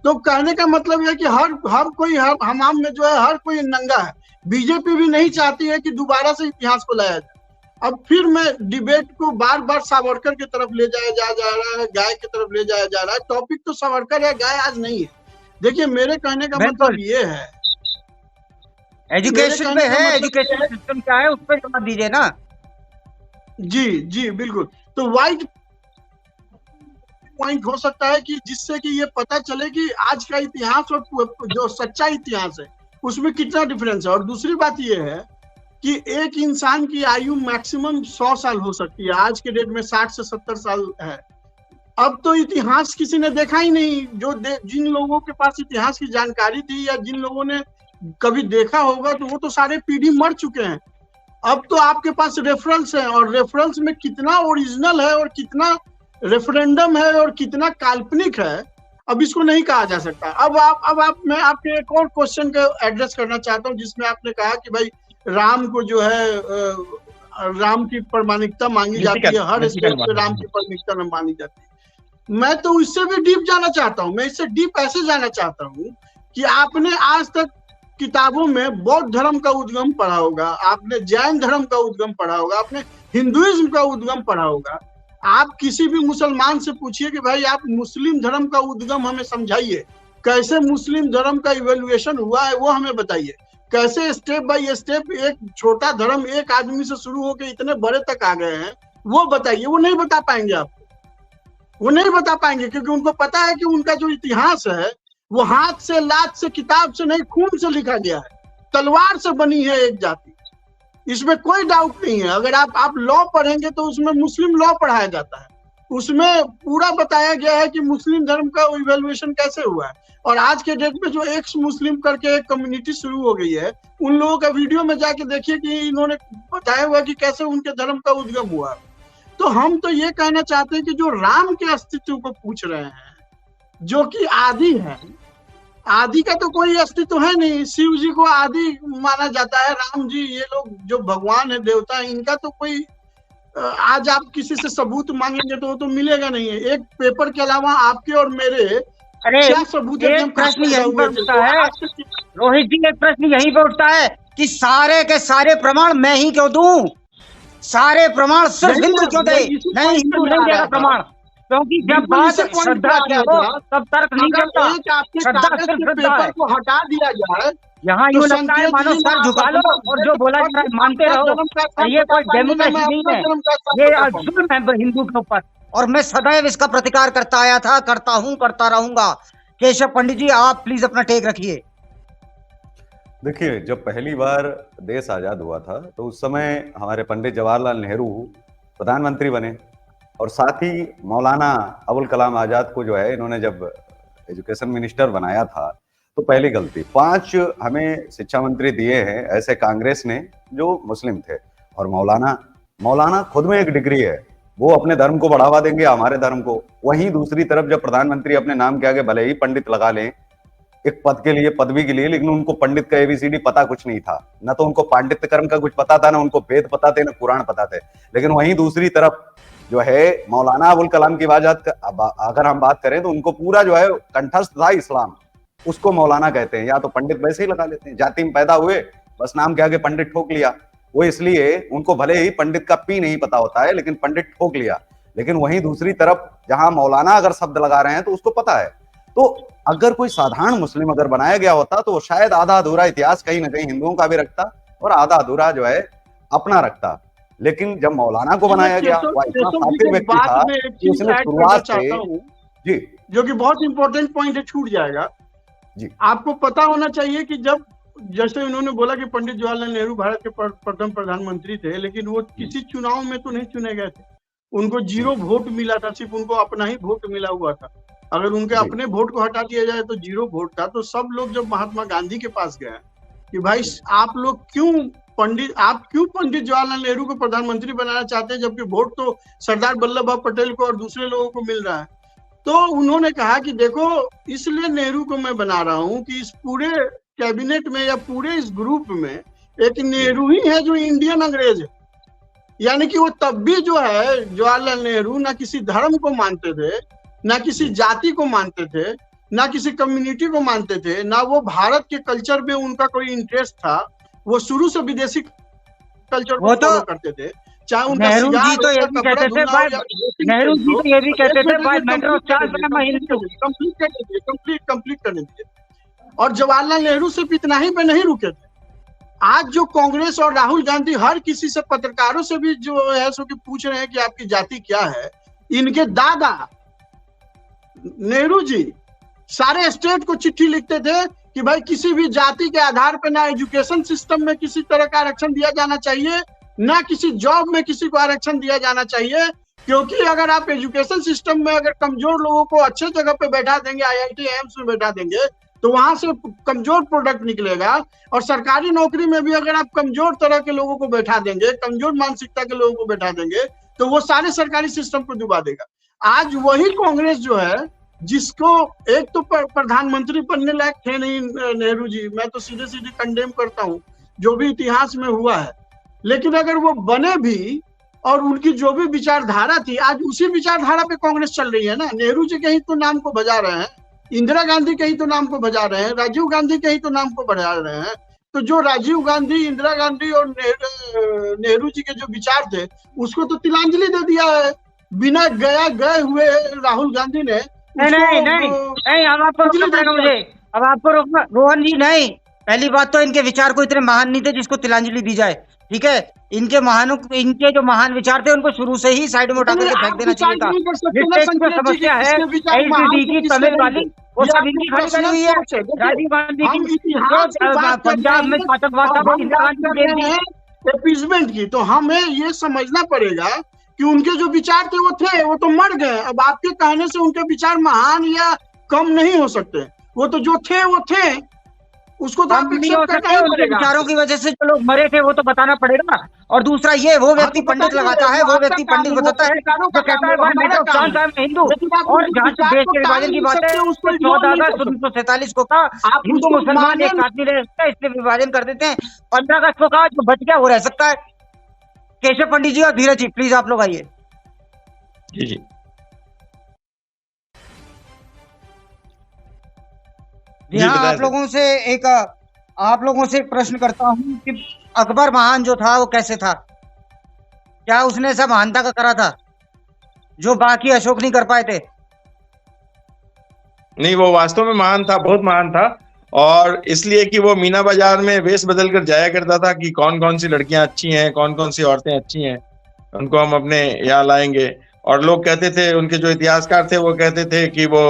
तो कहने का मतलब है कि हर कोई हमाम में जो है हर कोई नंगा है। बीजेपी भी नहीं चाहती है कि दोबारा से इतिहास को लाया जाए। अब फिर मैं डिबेट को बार बार सावरकर की तरफ ले जाया जा रहा है, गाय की तरफ ले जाया जा रहा है। टॉपिक तो सावरकर है, गाय आज नहीं है। देखिए, मेरे कहने का मतलब बिल्कुल, ये है, एजुकेशन पे है, एजुकेशन सिस्टम क्या है उस पर जवाब दीजिए ना। जी जी बिल्कुल। तो व्हाइट पॉइंट हो सकता है कि जिससे कि ये पता चले कि आज का इतिहास और जो सच्चा इतिहास है उसमें कितना डिफरेंस है। और दूसरी बात ये है कि एक इंसान की आयु मैक्सिमम 100 साल हो सकती है, आज के डेट में 60 से 70 साल है। अब तो इतिहास किसी ने देखा ही नहीं। जिन लोगों के पास इतिहास की जानकारी थी या जिन लोगों ने कभी देखा होगा तो वो तो सारे पीढ़ी मर चुके हैं। अब तो आपके पास रेफरेंस है, और रेफरेंस में कितना ओरिजिनल है और कितना रेफरेंडम है और कितना काल्पनिक है, अब इसको नहीं कहा जा सकता। मैं आपके एक और क्वेश्चन को एड्रेस करना चाहता हूँ, जिसमें आपने कहा कि भाई राम को जो है राम की प्रामाणिकता मांगी जाती है, हर स्टेट पे राम की प्रामाणिकता मानी जाती है। मैं तो इससे भी डीप जाना चाहता हूँ। मैं इससे डीप ऐसे जाना चाहता हूँ कि आपने आज तक किताबों में बौद्ध धर्म का उद्गम पढ़ा होगा, आपने जैन धर्म का उद्गम पढ़ा होगा, आपने हिंदुइज्म का उद्गम पढ़ा होगा। आप किसी भी मुसलमान से पूछिए कि भाई आप मुस्लिम धर्म का उद्गम हमें समझाइए, कैसे मुस्लिम धर्म का इवोल्यूशन हुआ है वो हमें बताइए, कैसे स्टेप बाय स्टेप एक छोटा धर्म एक आदमी से शुरू होकर इतने बड़े तक आ गए हैं, वो बताइए। वो नहीं बता पाएंगे आपको, वो नहीं बता पाएंगे, क्योंकि उनको पता है कि उनका जो इतिहास है वो हाथ से, लात से, किताब से नहीं, खून से लिखा गया है, तलवार से बनी है एक जाति। इसमें कोई डाउट नहीं है। अगर आप लॉ पढ़ेंगे तो उसमें मुस्लिम लॉ पढ़ाया जाता है, उसमें पूरा बताया गया है कि मुस्लिम धर्म का इवैल्यूएशन कैसे हुआ है। और आज के डेट में जो एक्स मुस्लिम करके एक कम्युनिटी शुरू हो गई है, उन लोगों का वीडियो में जाके देखिए कि इन्होंने बताया हुआ कि कैसे उनके धर्म का उद्गम हुआ। तो हम तो ये कहना चाहते हैं कि जो राम के अस्तित्व को पूछ रहे हैं, जो कि आदि है, आदि का तो कोई अस्तित्व है नहीं। शिव जी को आदि माना जाता है, राम जी, ये लोग जो भगवान है, देवता है, इनका तो कोई आज आप किसी से सबूत मांगेंगे तो वो तो मिलेगा नहीं है। एक पेपर के अलावा आपके और मेरे अरे क्या सबूत है? एक प्रश्न यहीं पर उठता है रोहित जी, एक प्रश्न यहीं पर उठता है कि सारे के सारे प्रमाण मैं ही क्यों दूं? सारे प्रमाण सिर्फ हिंदू क्यों दे? नहीं, हिंदू नहीं देगा प्रमाण, क्योंकि जब बात श्रद्धा की हो तब तर्क नहीं चलता। श्रद्धा सिर्फ श्रद्धा है। को हटा दिया जाए, यहाँ यूँ लगता है मानो सर झुका लो और जो बोला जा रहा है मानते रहो। ये कोई डेमोक्रेसी नहीं है, ये जुल्म है हिंदू के ऊपर। और मैं सदैव इसका प्रतिकार करता आया था, करता हूँ, करता रहूंगा। केशव पंडित जी, आप प्लीज अपना टेक रखिए। देखिए, जब पहली बार देश आजाद हुआ था तो उस समय हमारे पंडित जवाहरलाल नेहरू प्रधानमंत्री बने, और साथ ही मौलाना अबुल कलाम आजाद को जो है इन्होंने जब एजुकेशन मिनिस्टर बनाया था तो पहली गलती, 5 हमें शिक्षा मंत्री दिए हैं ऐसे कांग्रेस ने जो मुस्लिम थे। और मौलाना खुद में एक डिग्री है, वो अपने धर्म को बढ़ावा देंगे, हमारे धर्म को। वहीं दूसरी तरफ जब प्रधानमंत्री अपने नाम के आगे भले ही पंडित लगा लें एक पद के लिए, पदवी के लिए, लेकिन उनको पंडित का एबीसीडी पता कुछ नहीं था, ना तो उनको पांडित्य कर्म का कुछ पता था, ना उनको वेद पता थे, ना पुराण पता थे। लेकिन वहीं दूसरी तरफ जो है मौलाना अबुल कलाम की अगर हम बात करें तो उनको पूरा जो है कंठस्थ था इस्लाम, उसको मौलाना कहते हैं। या तो पंडित वैसे ही लगा लेते हैं, जाति में पैदा हुए बस नाम के आगे पंडित ठोक लिया, वो इसलिए उनको भले ही पंडित का पी नहीं पता होता है लेकिन पंडित ठोक लिया। लेकिन वहीं दूसरी तरफ जहां मौलाना अगर शब्द लगा रहे हैं तो उसको पता है। तो अगर कोई साधारण मुस्लिम अगर बनाया गया होता तो शायद आधा अधूरा इतिहास कहीं ना कहीं हिंदुओं का भी रखता और आधा अधूरा जो है अपना रखता। लेकिन जब मौलाना को बनाया गया, वह इतना साफिर व्यक्ति था कि उसने शुरुआत से जी, जो कि बहुत इंपॉर्टेंट पॉइंट है, छूट जाएगा जी। आपको पता होना चाहिए कि जब जैसे उन्होंने बोला कि पंडित जवाहरलाल नेहरू भारत के प्रथम प्रधानमंत्री थे, लेकिन वो किसी चुनाव में तो नहीं चुने गए थे। उनको 0 वोट मिला था, सिर्फ उनको अपना ही वोट मिला हुआ था। अगर उनके अपने वोट को हटा दिया जाए तो 0 वोट था। तो सब लोग जब महात्मा गांधी के पास गए कि भाई आप लोग क्यों पंडित जवाहरलाल नेहरू को प्रधानमंत्री बनाना चाहते हैं, जबकि वोट तो सरदार वल्लभ भाई पटेल को और दूसरे लोगों को मिल रहा है। तो उन्होंने कहा कि देखो, इसलिए नेहरू को मैं बना रहा हूं कि इस पूरे कैबिनेट में या पूरे इस ग्रुप में एक नेहरू ही है जो इंडियन अंग्रेज है। यानी कि वो तब भी जो है जवाहरलाल नेहरू ना किसी धर्म को मानते थे, ना किसी जाति को मानते थे, ना किसी कम्युनिटी को मानते थे, ना वो भारत के कल्चर में उनका कोई इंटरेस्ट था। वो शुरू से विदेशी कल्चर को फॉलो करते थे। चाहे उनका नेहरू जी तो ये भी कहते थे भाई, नेहरू जी तो ये भी कहते थे भाई मैटर ऑफ चार्ज में मैं हिंदू। कंप्लीट करने दीजिए। और जवाहरलाल नेहरू सिर्फ इतना ही पे नहीं रुके थे। आज जो कांग्रेस और राहुल गांधी हर किसी से, पत्रकारों से भी जो है सो कि पूछ रहे हैं कि आपकी जाति क्या है, इनके दादा नेहरू जी सारे स्टेट को चिट्ठी लिखते थे कि भाई किसी भी जाति के आधार पर ना एजुकेशन सिस्टम में किसी तरह का आरक्षण दिया जाना चाहिए, ना किसी जॉब में किसी को आरक्षण दिया जाना चाहिए। क्योंकि अगर आप एजुकेशन सिस्टम में अगर कमजोर लोगों को अच्छे जगह पे बैठा देंगे, IIT एम्स में बैठा देंगे, तो वहां से कमजोर प्रोडक्ट निकलेगा। और सरकारी नौकरी में भी अगर आप कमजोर तरह के लोगों को बैठा देंगे, कमजोर मानसिकता के लोगों को बैठा देंगे, तो वो सारे सरकारी सिस्टम को डुबा देगा। आज वही कांग्रेस जो है, जिसको एक तो प्रधानमंत्री बनने लायक थे नहीं नेहरू जी, मैं तो सीधे सीधे कंडेम करता हूँ जो भी इतिहास में हुआ है। लेकिन अगर वो बने भी और उनकी जो भी विचारधारा थी, आज उसी विचारधारा पे कांग्रेस चल रही है ना। नेहरू जी के ही तो नाम को बजा रहे हैं, इंदिरा गांधी के ही तो नाम को बजा रहे हैं, राजीव गांधी के ही तो नाम को बढ़ा रहे हैं। तो जो राजीव गांधी, इंदिरा गांधी और नेहरू जी के जो विचार थे, उसको तो तिलांजलि दे दिया है बिना गए हुए राहुल गांधी ने। नहीं, अब आपको रोकना पड़ेगा मुझे, अब आपको रोकना। रोहन जी नहीं, पहली बात तो इनके विचार को इतने महान नहीं थे जिसको तिलांजलि दी जाए, ठीक है। इनके जो महान विचार थे उनको शुरू से ही साइड में उठा करके फेंक देना चाहिए था। समस्या है LCD की तमिल वाली, वो सब इनकी खड़ी करी हुई है। राजीव गांधी की पंजाब में आतंकवाद था, इंदिरा गांधी की। तो हमें ये समझना पड़ेगा कि उनके जो विचार थे वो तो मर गए। अब आपके कहने से उनके विचार महान या कम नहीं हो सकते। वो तो जो थे वो थे, उसको तो आप एक्सेप्ट करना ही पड़ेगा। विचारों की वजह से जो लोग मरे थे वो तो बताना पड़ेगा। और दूसरा ये, वो व्यक्ति पंडित लगाता है, वो व्यक्ति पंडित बताता है, जो कहता है भाई मैं तो चांद है हिंदू। और जहाँ से देश के विभाजन की बात है, 14 अगस्त 1947 को कहा हिंदू मुसलमान एक साथ नहीं रह सकते, इसलिए विभाजन कर देते हैं। 15 अगस्त को कहा जो बच गया वो रह सकता है। केशव पंडित जी और धीरज जी प्लीज आप लोग आइए। जी जी जी हाँ, आप लोगों से एक प्रश्न करता हूँ कि अकबर महान जो था वो कैसे था? क्या उसने ऐसा महानता का करा था जो बाकी अशोक नहीं कर पाए थे? नहीं, वो वास्तव में महान था, बहुत महान था। और इसलिए कि वो मीना बाजार में वेश बदल कर जाया करता था कि कौन कौन सी लड़कियां अच्छी हैं, कौन कौन सी औरतें अच्छी हैं, उनको हम अपने यहाँ लाएंगे। और लोग कहते थे, उनके जो इतिहासकार थे वो कहते थे कि वो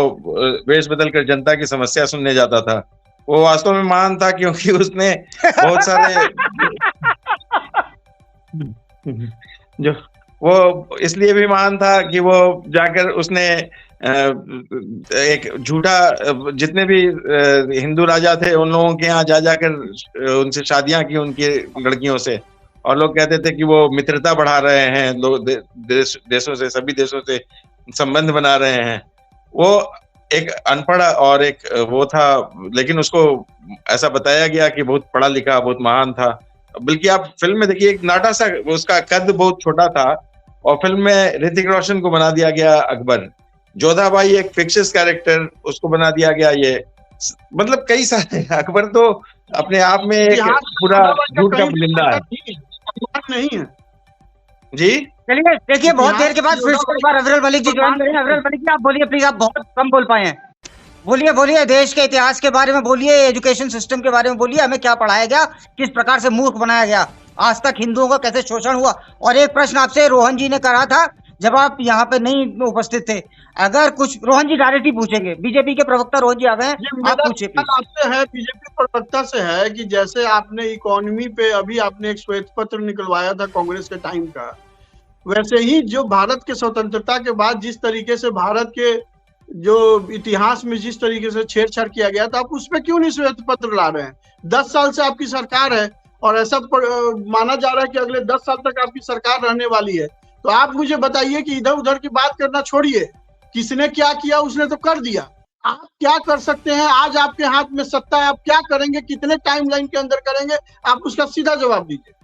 वेश बदल कर जनता की समस्या सुनने जाता था। वो वास्तव में महान था क्योंकि उसने बहुत सारे जो वो इसलिए भी महान था कि वो जाकर उसने एक झूठा, जितने भी हिंदू राजा थे उन लोगों के यहाँ जाकर उनसे शादियां की, उनकी लड़कियों से। और लोग कहते थे कि वो मित्रता बढ़ा रहे हैं, लोग देशों से, सभी देशों से संबंध बना रहे हैं। वो एक अनपढ़ और एक वो था, लेकिन उसको ऐसा बताया गया कि बहुत पढ़ा लिखा, बहुत महान था। बल्कि आप फिल्म में देखिए, एक नाटा सा, उसका कद बहुत छोटा था, और फिल्म में ऋतिक रोशन को बना दिया गया अकबर। जोधाबाई एक फिक्शियस कैरेक्टर, उसको बना दिया गया। ये मतलब कई सारे, अकबर तो अपने आप में एक पूरा झूठ का पुलिंदा है। नहीं है जी चलिए देखिए, बहुत देर के बाद फिर से एक बार अफजल मलिक जी ज्वाइन करें। अफजल मलिक जी आप बोलिए प्लीज, आप बहुत कम बोल पाए हैं। बोलिए बोलिए, देश के इतिहास के बारे में बोलिए, एजुकेशन सिस्टम के बारे में बोलिए, हमें क्या पढ़ाया गया, किस प्रकार से मूर्ख बनाया गया, आज तक हिंदुओं का कैसे शोषण हुआ। और एक प्रश्न आपसे रोहन जी ने करा था जब आप यहाँ पे नहीं उपस्थित थे, अगर कुछ रोहन जी डायरेक्ट ही पूछेंगे, बीजेपी के प्रवक्ता रोहन जी आ गए हैं, आप पूछिए प्लीज। आपसे है, बीजेपी प्रवक्ता से है कि जैसे आपने इकोनॉमी पे अभी आपने एक श्वेत पत्र निकलवाया था कांग्रेस के टाइम का, वैसे ही जो भारत के स्वतंत्रता के बाद जिस तरीके से भारत के जो इतिहास में जिस तरीके से छेड़छाड़ किया गया था, आप उस पर क्यों नहीं श्वेत पत्र ला रहे हैं? 10 साल से आपकी सरकार है और ऐसा माना जा रहा है कि अगले 10 साल तक आपकी सरकार रहने वाली है। तो आप मुझे बताइए कि इधर उधर की बात करना छोड़िए, किसने क्या किया, उसने तो कर दिया, आप क्या कर सकते हैं? आज आपके हाथ में सत्ता है, आप क्या करेंगे, कितने टाइमलाइन के अंदर करेंगे, आप उसका सीधा जवाब दीजिए।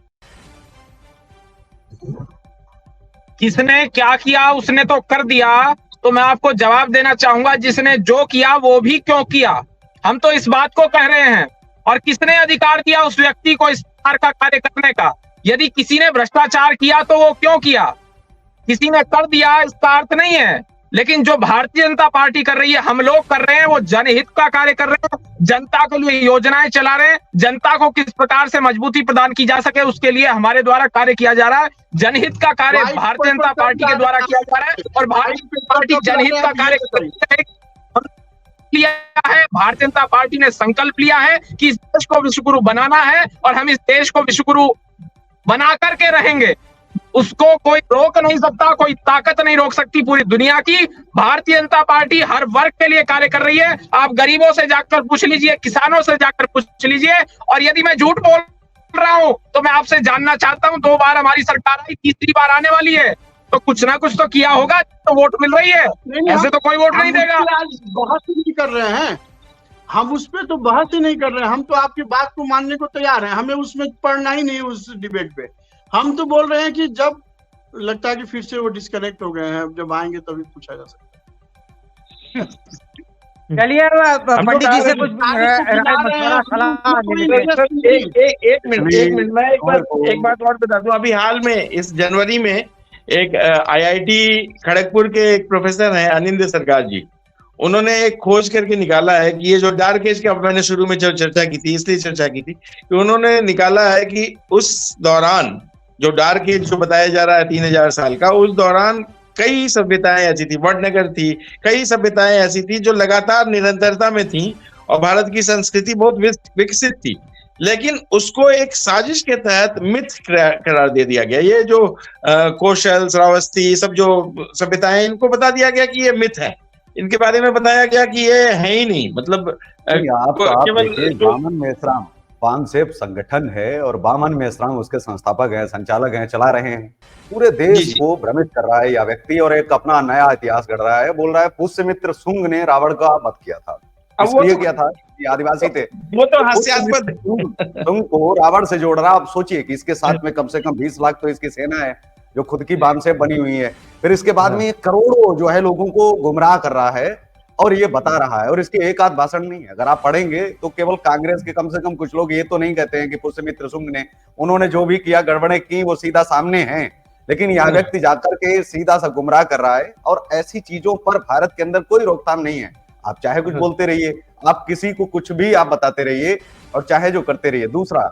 किसने क्या किया, उसने तो कर दिया, तो मैं आपको जवाब देना चाहूंगा, जिसने जो किया वो भी क्यों किया, हम तो इस बात को कह रहे हैं। और किसने अधिकार दिया उस व्यक्ति को इस प्रकार का कार्य करने का? यदि किसी ने भ्रष्टाचार किया तो वो क्यों किया? किसी ने कर दिया इसका अर्थ नहीं है। लेकिन जो भारतीय जनता पार्टी कर रही है, हम लोग कर रहे हैं, वो जनहित का कार्य कर रहे हैं, जनता के लिए योजनाएं चला रहे हैं, जनता को किस प्रकार से मजबूती प्रदान की जा सके उसके लिए हमारे द्वारा कार्य किया जा रहा है। जनहित का कार्य भारतीय जनता पार्टी के द्वारा किया जा रहा है और भारतीय जनता पार्टी जनहित का कार्य लिया है। भारतीय जनता पार्टी ने संकल्प लिया है कि इस देश को विश्वगुरु बनाना है और हम इस देश को विश्वगुरु बना करके रहेंगे। उसको कोई रोक नहीं सकता, कोई ताकत नहीं रोक सकती पूरी दुनिया की। भारतीय जनता पार्टी हर वर्ग के लिए कार्य कर रही है। आप गरीबों से जाकर पूछ लीजिए, किसानों से जाकर पूछ लीजिए। और यदि मैं झूठ बोल रहा हूं तो मैं आपसे जानना चाहता हूं, 2 बार हमारी सरकार आई, तीसरी बार आने वाली है, तो कुछ ना कुछ तो किया होगा, तो वोट मिल रही है। ऐसे तो कोई वोट नहीं देगा। बहस ही नहीं कर रहे हैं हम, उस पर तो बहस ही नहीं कर रहे हैं हम, तो आपकी बात को मानने को तैयार हैं, हमें उसमें पढ़ना ही नहीं उस डिबेट पे। हम तो बोल रहे हैं कि जब लगता है कि फिर से वो डिस्कनेक्ट हो गए हैं, जब आएंगे तभी पूछा जा सकता है। चलिए पंडित जी से कुछ एक मिनट मैं एक बात और बता दूं। अभी हाल में इस जनवरी में एक IIT खड़गपुर के एक प्रोफेसर हैं अनिंद सरकार जी, उन्होंने एक खोज करके निकाला है कि ये जो डार्क एज का मैंने शुरू में जो चर्चा की थी, इसलिए चर्चा की थी कि उन्होंने निकाला है कि उस दौरान जो डार्क एज जो बताया जा रहा है 3000 साल का, उस दौरान कई सभ्यताएं ऐसी थी, वडनगर थी, कई सभ्यताएं ऐसी थी जो लगातार निरंतरता में थी और भारत की संस्कृति बहुत विकसित थी, लेकिन उसको एक साजिश के तहत मिथ करार दे दिया गया। ये जो कौशल, श्रावस्ती, सब जो सभ्यताएं, इनको बता दिया गया कि ये मिथ है, इनके बारे में बताया गया कि ये है ही नहीं। मतलब केवल बामन मेश्राम पानसेब संगठन है और बामन मेश्राम उसके संस्थापक हैं, संचालक हैं, चला रहे हैं, पूरे देश को भ्रमित कर रहा है यह व्यक्ति और एक अपना नया इतिहास गढ़ रहा है। बोल रहा है पुष्यमित्र शुंग ने रावण का वध किया था, इसलिए किया था, ये आदिवासी थे, वो तो हास्यास्पद। शुंग को रावण से जोड़ रहा। आप सोचिए कि इसके साथ में कम से कम 20 लाख तो इसकी सेना है जो खुद की बाम से बनी हुई है, फिर इसके बाद में करोड़ों जो है लोगों को गुमराह कर रहा है और ये बता रहा है। और इसके एक आध भाषण नहीं है, अगर आप पढ़ेंगे तो केवल कांग्रेस के कम से कम कुछ लोग ये तो नहीं कहते हैं कि पुष्यमित्र शुंग ने, उन्होंने जो भी किया, गड़बड़ें की, वो सीधा सामने है, लेकिन यह व्यक्ति जाकर के सीधा सा गुमराह कर रहा है। और ऐसी चीजों पर भारत के अंदर कोई रोकथाम नहीं है। आप चाहे कुछ बोलते रहिए, आप किसी को कुछ भी आप बताते रहिए और चाहे जो करते रहिए। दूसरा,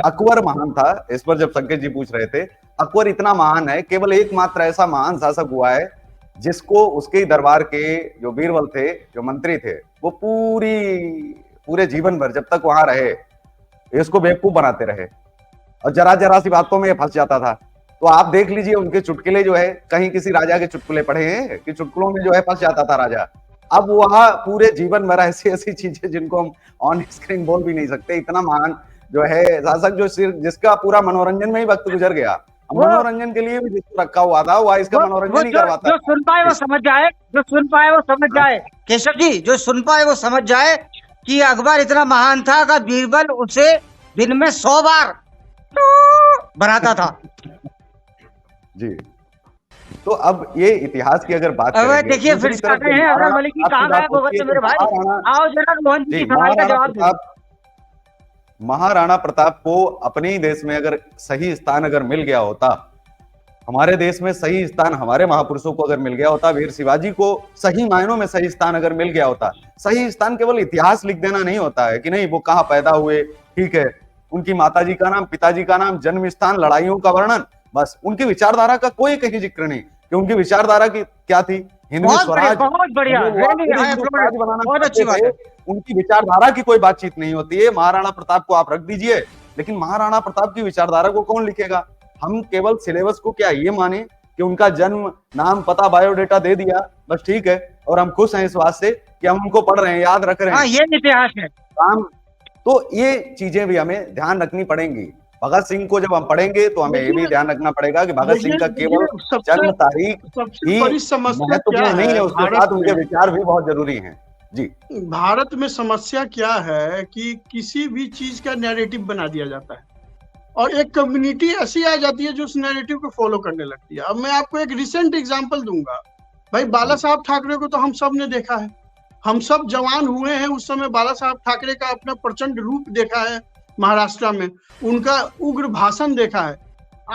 अकबर महान था, इस पर जब संकेत जी पूछ रहे थे, अकबर इतना महान है, केवल एकमात्र ऐसा महान शासक हुआ है जिसको उसके दरबार के जो बीरबल थे, जो मंत्री थे, वो पूरे जीवन भर जब तक वहां रहे इसको बेवकूफ बनाते रहे और जरा जरा सी बातों में फंस जाता था। तो आप देख लीजिए उनके चुटकुले जो है, कहीं किसी राजा के चुटकुले पढ़े हैं कि चुटकुलों में जो है फंस जाता था राजा। अब वहां पूरे जीवन भर ऐसी ऐसी चीजें जिनको हम ऑन स्क्रीन बोल भी नहीं सकते, इतना महान जो है शासक जो जिसका पूरा मनोरंजन में ही वक्त गुजर गया, मनोरंजन के लिए भी जिसको रखा हुआ था वो इसका मनोरंजन ही करवाता। जो सुन पाए वो समझ जाए, जो सुन पाए वो समझ जाए। केशव जी, जो सुन पाए वो समझ जाए कि अकबर इतना महान था कि बीरबल उसे दिन में 100 बार बनाता था। जी, तो अब ये इतिहास की अगर बात अब करेंगे, देखिए फिर से आ गए हैं अब्राहम मलिक जी, कहाँ गायब हो गए मेरे भाई? आओ जरा रोहन जी की सवाल का जवाब दो। महाराणा प्रताप को अपने ही देश में अगर सही स्थान अगर मिल गया होता, हमारे देश में सही स्थान हमारे महापुरुषों को अगर मिल गया होता, वीर शिवाजी को सही मायनों में सही स्थान अगर मिल गया होता। सही स्थान केवल इतिहास लिख देना नहीं होता है कि नहीं वो कहाँ पैदा हुए, ठीक है, उनकी माताजी का नाम, पिताजी का नाम, जन्म स्थान, लड़ाइयों का वर्णन, बस। उनकी विचारधारा का कोई कहीं जिक्र नहीं कि उनकी विचारधारा की क्या थी, हिंदू स्वराज, बहुत बढ़िया, बहुत अच्छी बात है। उनकी विचारधारा की कोई बातचीत नहीं होती है। महाराणा प्रताप को आप रख दीजिए, लेकिन महाराणा प्रताप की विचारधारा को कौन लिखेगा? हम केवल सिलेबस को क्या ये माने कि उनका जन्म, नाम, पता, बायोडेटा दे दिया, बस ठीक है, और हम खुश हैं इस बात से कि हम उनको पढ़ रहे हैं, याद रख रहे हैं। ये इतिहास है काम। तो ये चीजें भी हमें ध्यान रखनी पड़ेंगी। भगत सिंह को जब हम पढ़ेंगे तो हमें ये भी ध्यान रखना पड़ेगा कि भगत सिंह का केवल जन्म तारीख ही महत्वपूर्ण नहीं है, उसके साथ उनके विचार भी बहुत जरूरी हैं। जी, भारत में समस्या क्या है कि किसी भी चीज का नैरेटिव बना दिया जाता है और एक कम्युनिटी ऐसी आ जाती है जो उस नैरेटिव को फॉलो करने लगती है। अब मैं आपको एक रिसेंट एग्जांपल दूंगा। भाई बाला साहब ठाकरे को तो हम सब ने देखा है, हम सब जवान हुए हैं उस समय बाला साहब ठाकरे का अपना प्रचंड रूप देखा है, महाराष्ट्र में उनका उग्र भाषण देखा है।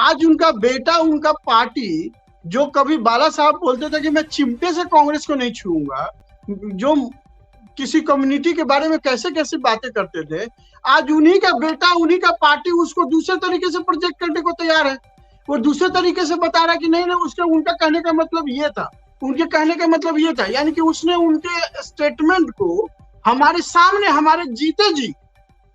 आज उनका बेटा, उनका पार्टी, जो कभी बाला साहब बोलते थे कि मैं चिमटे से कांग्रेस को नहीं छूऊंगा, जो किसी कम्युनिटी के बारे में कैसे कैसे बातें करते थे, आज उन्हीं का बेटा, उन्हीं का पार्टी उसको दूसरे तरीके से प्रोजेक्ट करने को तैयार है। वो दूसरे तरीके से बता रहा है कि नहीं नहीं, उसका उनका कहने का मतलब ये था, उनके कहने का मतलब ये था, यानी कि उसने उनके स्टेटमेंट को हमारे सामने, हमारे जीते जी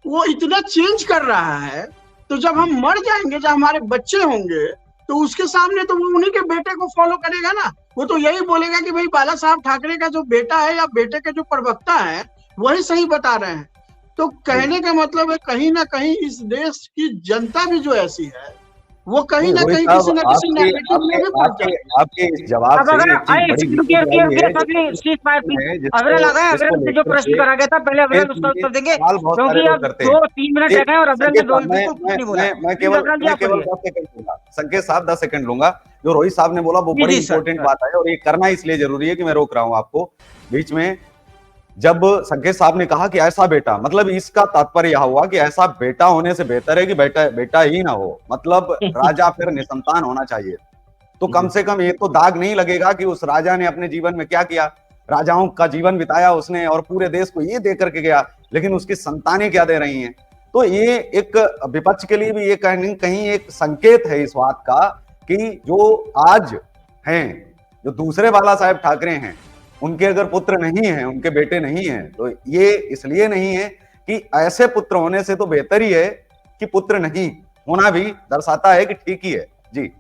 वो इतना चेंज कर रहा है। तो जब हम मर जाएंगे, जब हमारे बच्चे होंगे, तो उसके सामने तो वो उन्हीं के बेटे को फॉलो करेगा ना। वो तो यही बोलेगा कि भाई बाला साहब ठाकरे का जो बेटा है या बेटे के जो प्रवक्ता है वही सही बता रहे हैं। तो कहने का मतलब है कहीं ना कहीं इस देश की जनता भी जो ऐसी है वो कहीं ना कहीं किसी न किसी नैरेटिव में भी पड़ जाती है। आपके इस जवाब से अब्राहम जो प्रश्न करा गया था, पहले अब्राहम उसका उत्तर देंगे क्योंकि अब 2-3 मिनट रह गए और अब्राहम ने बिल्कुल नहीं बोला। मैं केवल 10 सेकंड लूंगा, संकेत साहब 10 सेकंड लूंगा। जो रोहित साहब ने बोला वो बड़ी इंपॉर्टेंट बात है और ये करना इसलिए जरूरी है कि मैं रोक रहा हूं आपको बीच में। जब संकेत साहब ने कहा कि ऐसा बेटा, मतलब इसका तात्पर्य यह हुआ कि ऐसा बेटा होने से बेहतर है कि बेटा ही ना हो, मतलब राजा फिर निसंतान होना चाहिए। तो कम से कम ये तो दाग नहीं लगेगा कि उस राजा ने अपने जीवन में क्या किया, राजाओं का जीवन बिताया उसने और पूरे देश को ये दे करके गया, लेकिन उसकी संतानें क्या दे रही हैं। तो ये एक विपक्ष के लिए भी ये कहीं एक संकेत है इस बात का कि जो आज हैं, जो दूसरे बाला साहेब ठाकरे हैं, उनके अगर पुत्र नहीं है, उनके बेटे नहीं है, तो ये इसलिए नहीं है कि ऐसे पुत्र होने से तो बेहतर ही है कि पुत्र नहीं होना भी दर्शाता है कि ठीक ही है। जी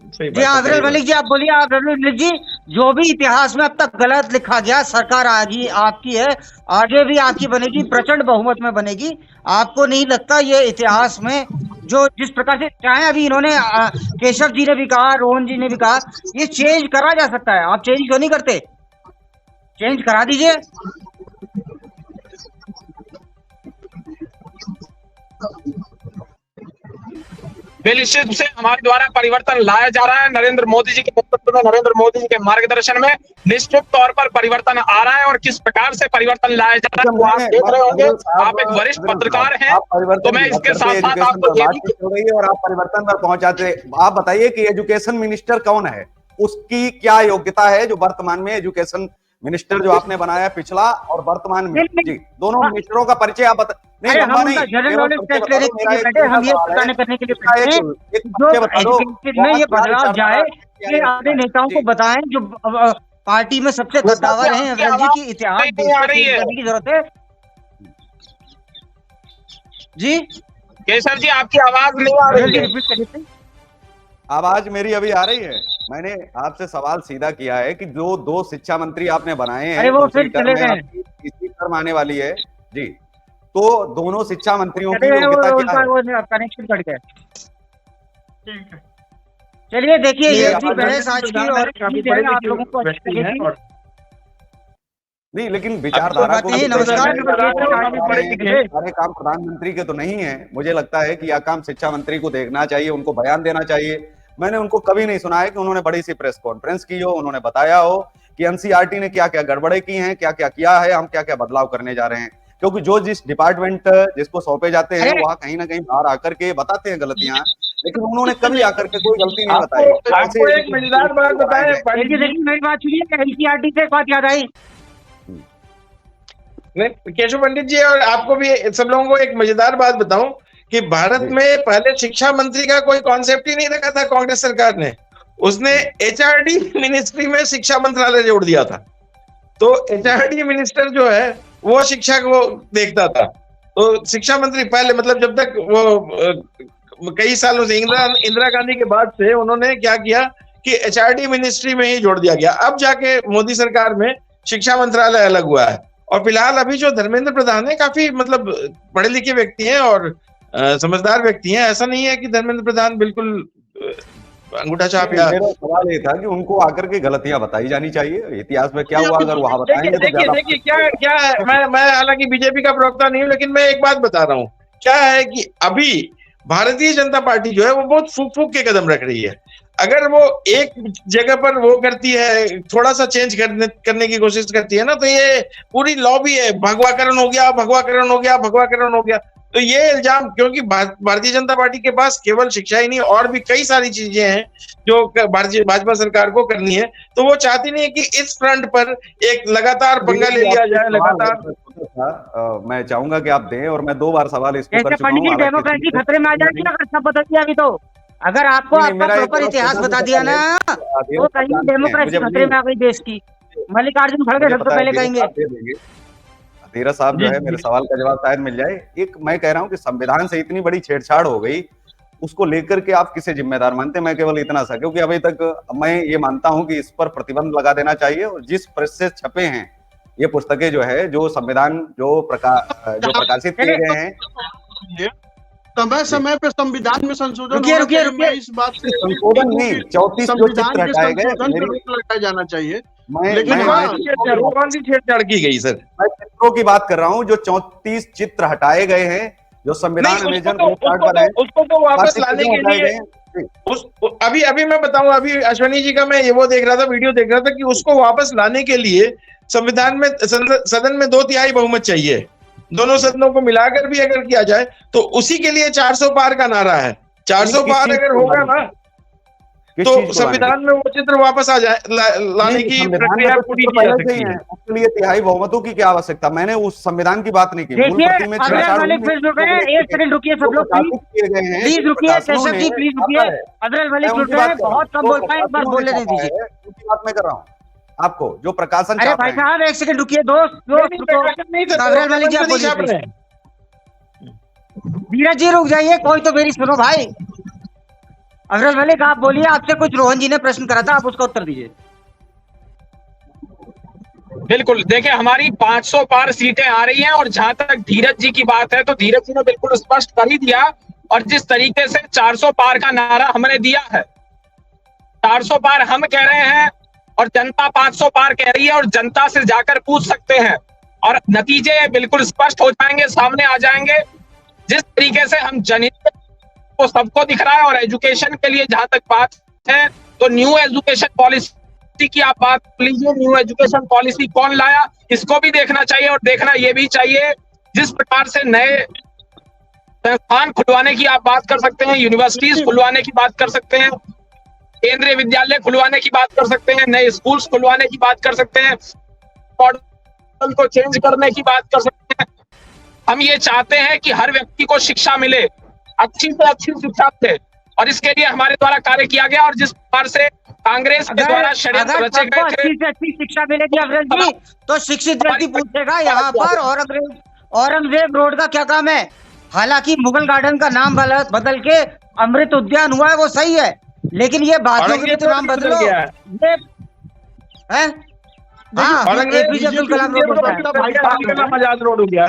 जी हाँ, अब्राहम मलिक जी आप बोलिए। अब्राहम मलिक जी, जो भी इतिहास में अब तक गलत लिखा गया, सरकार आगे आपकी है, आगे भी आपकी बनेगी, प्रचंड बहुमत में बनेगी। आपको नहीं लगता ये इतिहास में जो जिस प्रकार से, चाहे अभी इन्होंने केशव जी ने भी कहा, रोहन जी ने भी कहा, ये चेंज करा जा सकता है? आप चेंज क्यों नहीं करते? चेंज करा दीजिए। निश्चित से हमारे द्वारा परिवर्तन लाया जा रहा है। नरेंद्र मोदी जी के नेतृत्व में, नरेंद्र मोदी जी के मार्गदर्शन में निश्चित तौर पर परिवर्तन आ रहा है। और किस प्रकार से परिवर्तन लाया जा रहा है वो आप देख रहे होंगे। आप एक वरिष्ठ पत्रकार हैं, तो मैं इसके साथ साथ आपको ये भी, और आप परिवर्तन पर पहुंचाते, आप बताइए कि एजुकेशन मिनिस्टर कौन है, उसकी क्या योग्यता है जो वर्तमान में एजुकेशन मिनिस्टर जो आपने बनाया पिछला और वर्तमान में, जी दोनों मिनिस्टरों का परिचय आप बता। नहीं, हम जनरल नॉलेज टेस्ट लेने के लिए बैठे, हम ये बताने करने के लिए बैठे हैं जो एजुकेशन में ये बदलाव जाए, ये अपने नेताओं को बताएं जो पार्टी में सबसे कद्दावर हैं। अब्राहम जी की इतिहास करने की जरूरत है। जी केशव जी आपकी आवाज नहीं आ रही है। आवाज मेरी अभी आ रही है? मैंने आपसे सवाल सीधा किया है कि जो 2 शिक्षा मंत्री आपने बनाए हैं, वो फिर चले गए, तीसरी टर्म आने वाली है जी, तो दोनों शिक्षा मंत्रियों की योग्यता क्या है? उनका कनेक्शन कट गया। ठीक है। चलिए देखिए, ये ये आप थी बहस आज की, और उम्मीद है आप लोगों को अच्छी लगी। नहीं, लेकिन विचारधारा को बातें, नमस्कार। सारे काम प्रधानमंत्री के तो नहीं है। मुझे लगता है कि यह काम शिक्षा मंत्री को देखना चाहिए, उनको बयान देना चाहिए। मैंने उनको कभी नहीं सुना है कि उन्होंने बड़ी सी प्रेस कॉन्फ्रेंस की हो, उन्होंने बताया हो कि एनसीईआरटी ने क्या क्या गड़बड़े की हैं, क्या क्या किया है, हम क्या क्या बदलाव करने जा रहे हैं। क्योंकि जो जिस डिपार्टमेंट जिसको सौंपे जाते हैं वहां कहीं ना कहीं बाहर आकर के बताते हैं गलतियां, लेकिन उन्होंने कभी आकर के कोई गलती नहीं बताई। आपको एक मजेदार बात बताएं, मेरी बात सुनिए, एनसीईआरटी से एक बात याद आई। केशव पंडित जी, और आपको भी, सब लोगों को एक मजेदार बात बताऊं कि भारत में पहले शिक्षा मंत्री का कोई कॉन्सेप्ट ही नहीं रखा था कांग्रेस सरकार ने। उसने एचआरडी मिनिस्ट्री में शिक्षा मंत्रालय जोड़ दिया था। तो एचआरडी मिनिस्टर जो है वो शिक्षा को देखता था। तो शिक्षा मंत्री पहले, मतलब जब तक वो कई सालों से इंदिरा गांधी के बाद से उन्होंने क्या किया कि एचआरडी मिनिस्ट्री में ही जोड़ दिया गया। अब जाके मोदी सरकार में शिक्षा मंत्रालय अलग हुआ है। और फिलहाल अभी जो धर्मेंद्र प्रधान है, काफी मतलब पढ़े लिखे व्यक्ति हैं और समझदार व्यक्ति हैं। ऐसा नहीं है कि धर्मेंद्र प्रधान बिल्कुल अंगूठा छाप। या मेरा सवाल ये था कि उनको आकर के गलतियां बताई जानी चाहिए, इतिहास में क्या हुआ, अगर वहां बताएंगे तो ज्यादा। देखिए क्या है, मैं हालांकि बीजेपी का प्रवक्ता नहीं हूं, लेकिन मैं एक बात बता रहा हूं। क्या है कि अभी भारतीय जनता पार्टी जो है वो बहुत फूक के कदम रख रही है। अगर वो एक जगह पर वो करती है, थोड़ा सा चेंज करने की कोशिश करती है ना, तो ये पूरी लॉबी है, भगवाकरण हो गया, भगवाकरण हो गया, भगवाकरण हो गया। तो ये इल्जाम, क्योंकि भारतीय जनता पार्टी के पास केवल शिक्षा ही नहीं और भी कई सारी चीजें हैं जो भाजपा सरकार को करनी है। तो वो चाहती नहीं है कि इस फ्रंट पर एक लगातार पंगा ले लिया जाए। लगातार मैं चाहूंगा कि आप दें, और मैं 2 बार सवाल इसको कर चुका हूं। डेमोक्रेसी खतरे में आ जाएगी अगर सब बदल दिया। अभी तो अगर आपको आपका प्रॉपर इतिहास बता दिया ना, तो कहीं डेमोक्रेसी खतरे में आ गई देश की। मल्लिकार्जुन खड़गे सबसे पहले कहेंगे। धीरज साहब जो है, मेरे सवाल का जवाब शायद मिल जाए। एक मैं कह रहा हूं कि संविधान से इतनी बड़ी छेड़छाड़ हो गई, उसको लेकर के आप किसे जिम्मेदार मानते हैं? मैं केवल इतना सा, क्योंकि अभी तक मैं ये मानता हूं कि इस पर प्रतिबंध लगा देना चाहिए। और जिस प्रेस से छपे हैं ये पुस्तकें जो है, जो संविधान जो प्रकाशित किए गए हैं, समय समय पे संविधान में संशोधन रुकिए इस बात से संशोधन नहीं, 34 जो चित्र हटाए गए, लगाया जाना चाहिए। लेकिन कौन सी छेड़छाड़ की गई सर? मैं चित्रों की बात कर रहा हूं। जो 34 चित्र हटाए गए हैं, जो संविधान उसको तो वापस लाने के लिए अभी मैं बताऊं, अभी अश्वनी जी का मैं वो देख रहा था, वीडियो देख रहा था कि उसको वापस लाने के लिए संविधान में, सदन में 2/3 बहुमत चाहिए। दोनों सदनों को मिलाकर भी अगर किया जाए तो उसी के लिए 400 पार का नारा है। 400 पार अगर होगा ना, तो संविधान में वो चित्र वापस आ जाए, लाने की प्रक्रिया पूरी की जा सकती है। उसके लिए 3/4 बहुमतों की क्या आवश्यकता? मैंने उस संविधान की बात नहीं की। एक सेकंड रुकिए सब लोग, प्लीज रुकिए। केशव जी प्लीज रुकिए। अब्दुल मलिक रुक रहे हैं, बहुत कम बोल पाए, एक बार बोलने नहीं दीजिए। उनकी बात मैं कर रहा हूँ आपको, जो प्रकाशन। अरे भाई साहब एक सेकंड रुकिए, दोस्त अब्दुल मलिक जी आप बोलिए। धीरज जी रुक जाइए, कोई तो मेरी सुनो भाई। अब्दुल मलिक आप बोलिए, आपसे कुछ रोहन जी ने प्रश्न करा था, आप उसका उत्तर दीजिए। बिल्कुल, देखिए हमारी 500 पार सीटें आ रही हैं, और जहां तक धीरज जी की बात है तो धीरज जी ने बिल्कुल स्पष्ट कर ही दिया। और जिस तरीके से 400 पार का नारा हमने दिया है, 400 पार हम कह रहे हैं और जनता 500 पार कह रही है, और जनता से जाकर पूछ सकते हैं और नतीजे बिल्कुल स्पष्ट हो जाएंगे, सामने आ जाएंगे। जिस तरीके से हम जनहित को सबको दिख रहा है। और एजुकेशन के लिए जहां तक बात है, तो न्यू एजुकेशन पॉलिसी की आप बात लीजिए। न्यू एजुकेशन पॉलिसी कौन लाया, इसको भी देखना चाहिए। और देखना ये भी चाहिए, जिस प्रकार से नए संस्थान खुलवाने की आप बात कर सकते हैं, यूनिवर्सिटीज खुलवाने की बात कर सकते हैं, केंद्रीय विद्यालय खुलवाने की बात कर सकते हैं, नए स्कूल्स खुलवाने की बात कर सकते हैं, मॉडल को चेंज करने की बात कर सकते हैं। हम ये चाहते हैं कि हर व्यक्ति को शिक्षा मिले, अच्छी से अच्छी शिक्षा मिले, और इसके लिए हमारे द्वारा कार्य किया गया। और जिस प्रकार से कांग्रेस के द्वारा षड्यंत्र रचे गए थे, अच्छी से अच्छी शिक्षा मिलेगी अफजल जी, तो शिक्षित व्यक्ति पूछेगा यहाँ पर औरंगजेब रोड का क्या काम है। हालांकि मुगल गार्डन का नाम बदल के अमृत उद्यान हुआ है, वो सही है, लेकिन ये बातों के लिए तो नाम बदलो। ये है, हाँ, एपीजे अब्दुल कलाम रोड आजाद रोड हो गया।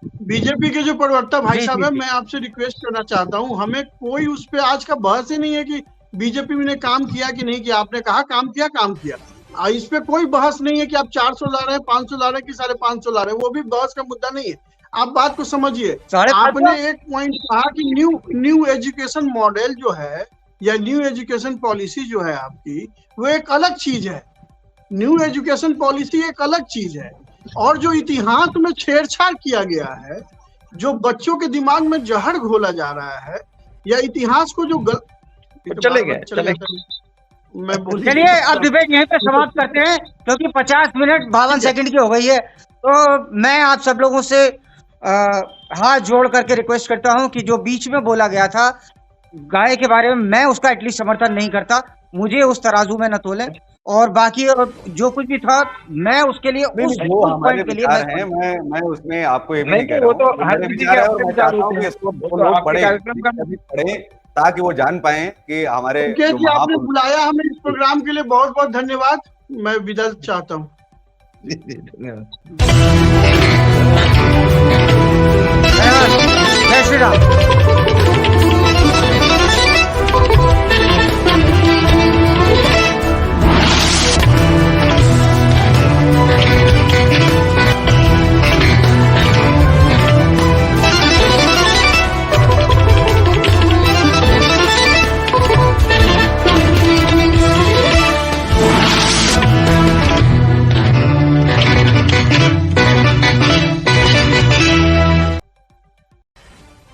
बीजेपी के जो प्रवक्ता भाई जी, साहब जी, है, जी। मैं आपसे रिक्वेस्ट करना चाहता हूँ, हमें कोई उस पे आज का बहस ही नहीं है कि बीजेपी ने काम किया कि नहीं किया। आपने कहा काम किया, काम किया। इस पे कोई बहस नहीं है कि आप 400 ला रहे हैं, 500 ला रहे हैं कि 550 ला रहे हैं, वो भी बहस का मुद्दा नहीं है। आप बात को समझिए। 550 आपने एक पॉइंट कहा कि न्यू एजुकेशन मॉडल जो है या न्यू एजुकेशन पॉलिसी जो है आपकी, वो एक अलग चीज है। न्यू एजुकेशन पॉलिसी एक अलग चीज है, और जो इतिहास में छेड़छाड़ किया गया है, जो बच्चों के दिमाग में जहर घोला जा रहा है, या इतिहास को जो चले गए, चले मैं बोल चलिए अब डिबेट यहीं पे समाप्त करते हैं, क्योंकि 50 मिनट 52 सेकंड की हो गई है। तो मैं आप सब लोगों से हाथ जोड़ करके रिक्वेस्ट करता हूं कि जो बीच में बोला गया था गाय के बारे में, मैं उसका एटलीस्ट समर्थन नहीं करता। मुझे उस तराजू में न तोलें, और बाकी जो कुछ भी था मैं उसके लिए नहीं, उस नहीं, वो हमारे पॉइंट के लिए विचार हैं। मैं उसमें आपको ये भी नहीं नहीं, कह रहा वो तो हूँ, वो हर मेरे किसी विचार के है, और अपने मैं विचार चाहता हूँ होते कि हैं। इसको वो वो तो लोग आपके पढ़ें, कार्यक्रम का सभी पढ़ें, ताकि वो जान पाएं कि हमारे संकेत जो जी, आपने महापुरुष बुलाया हमें इस प्रोग्राम के लिए, बहुत बहुत धन्यवाद। मैं विदा चाहता हूँ। धन्यवाद। जय श्री राम।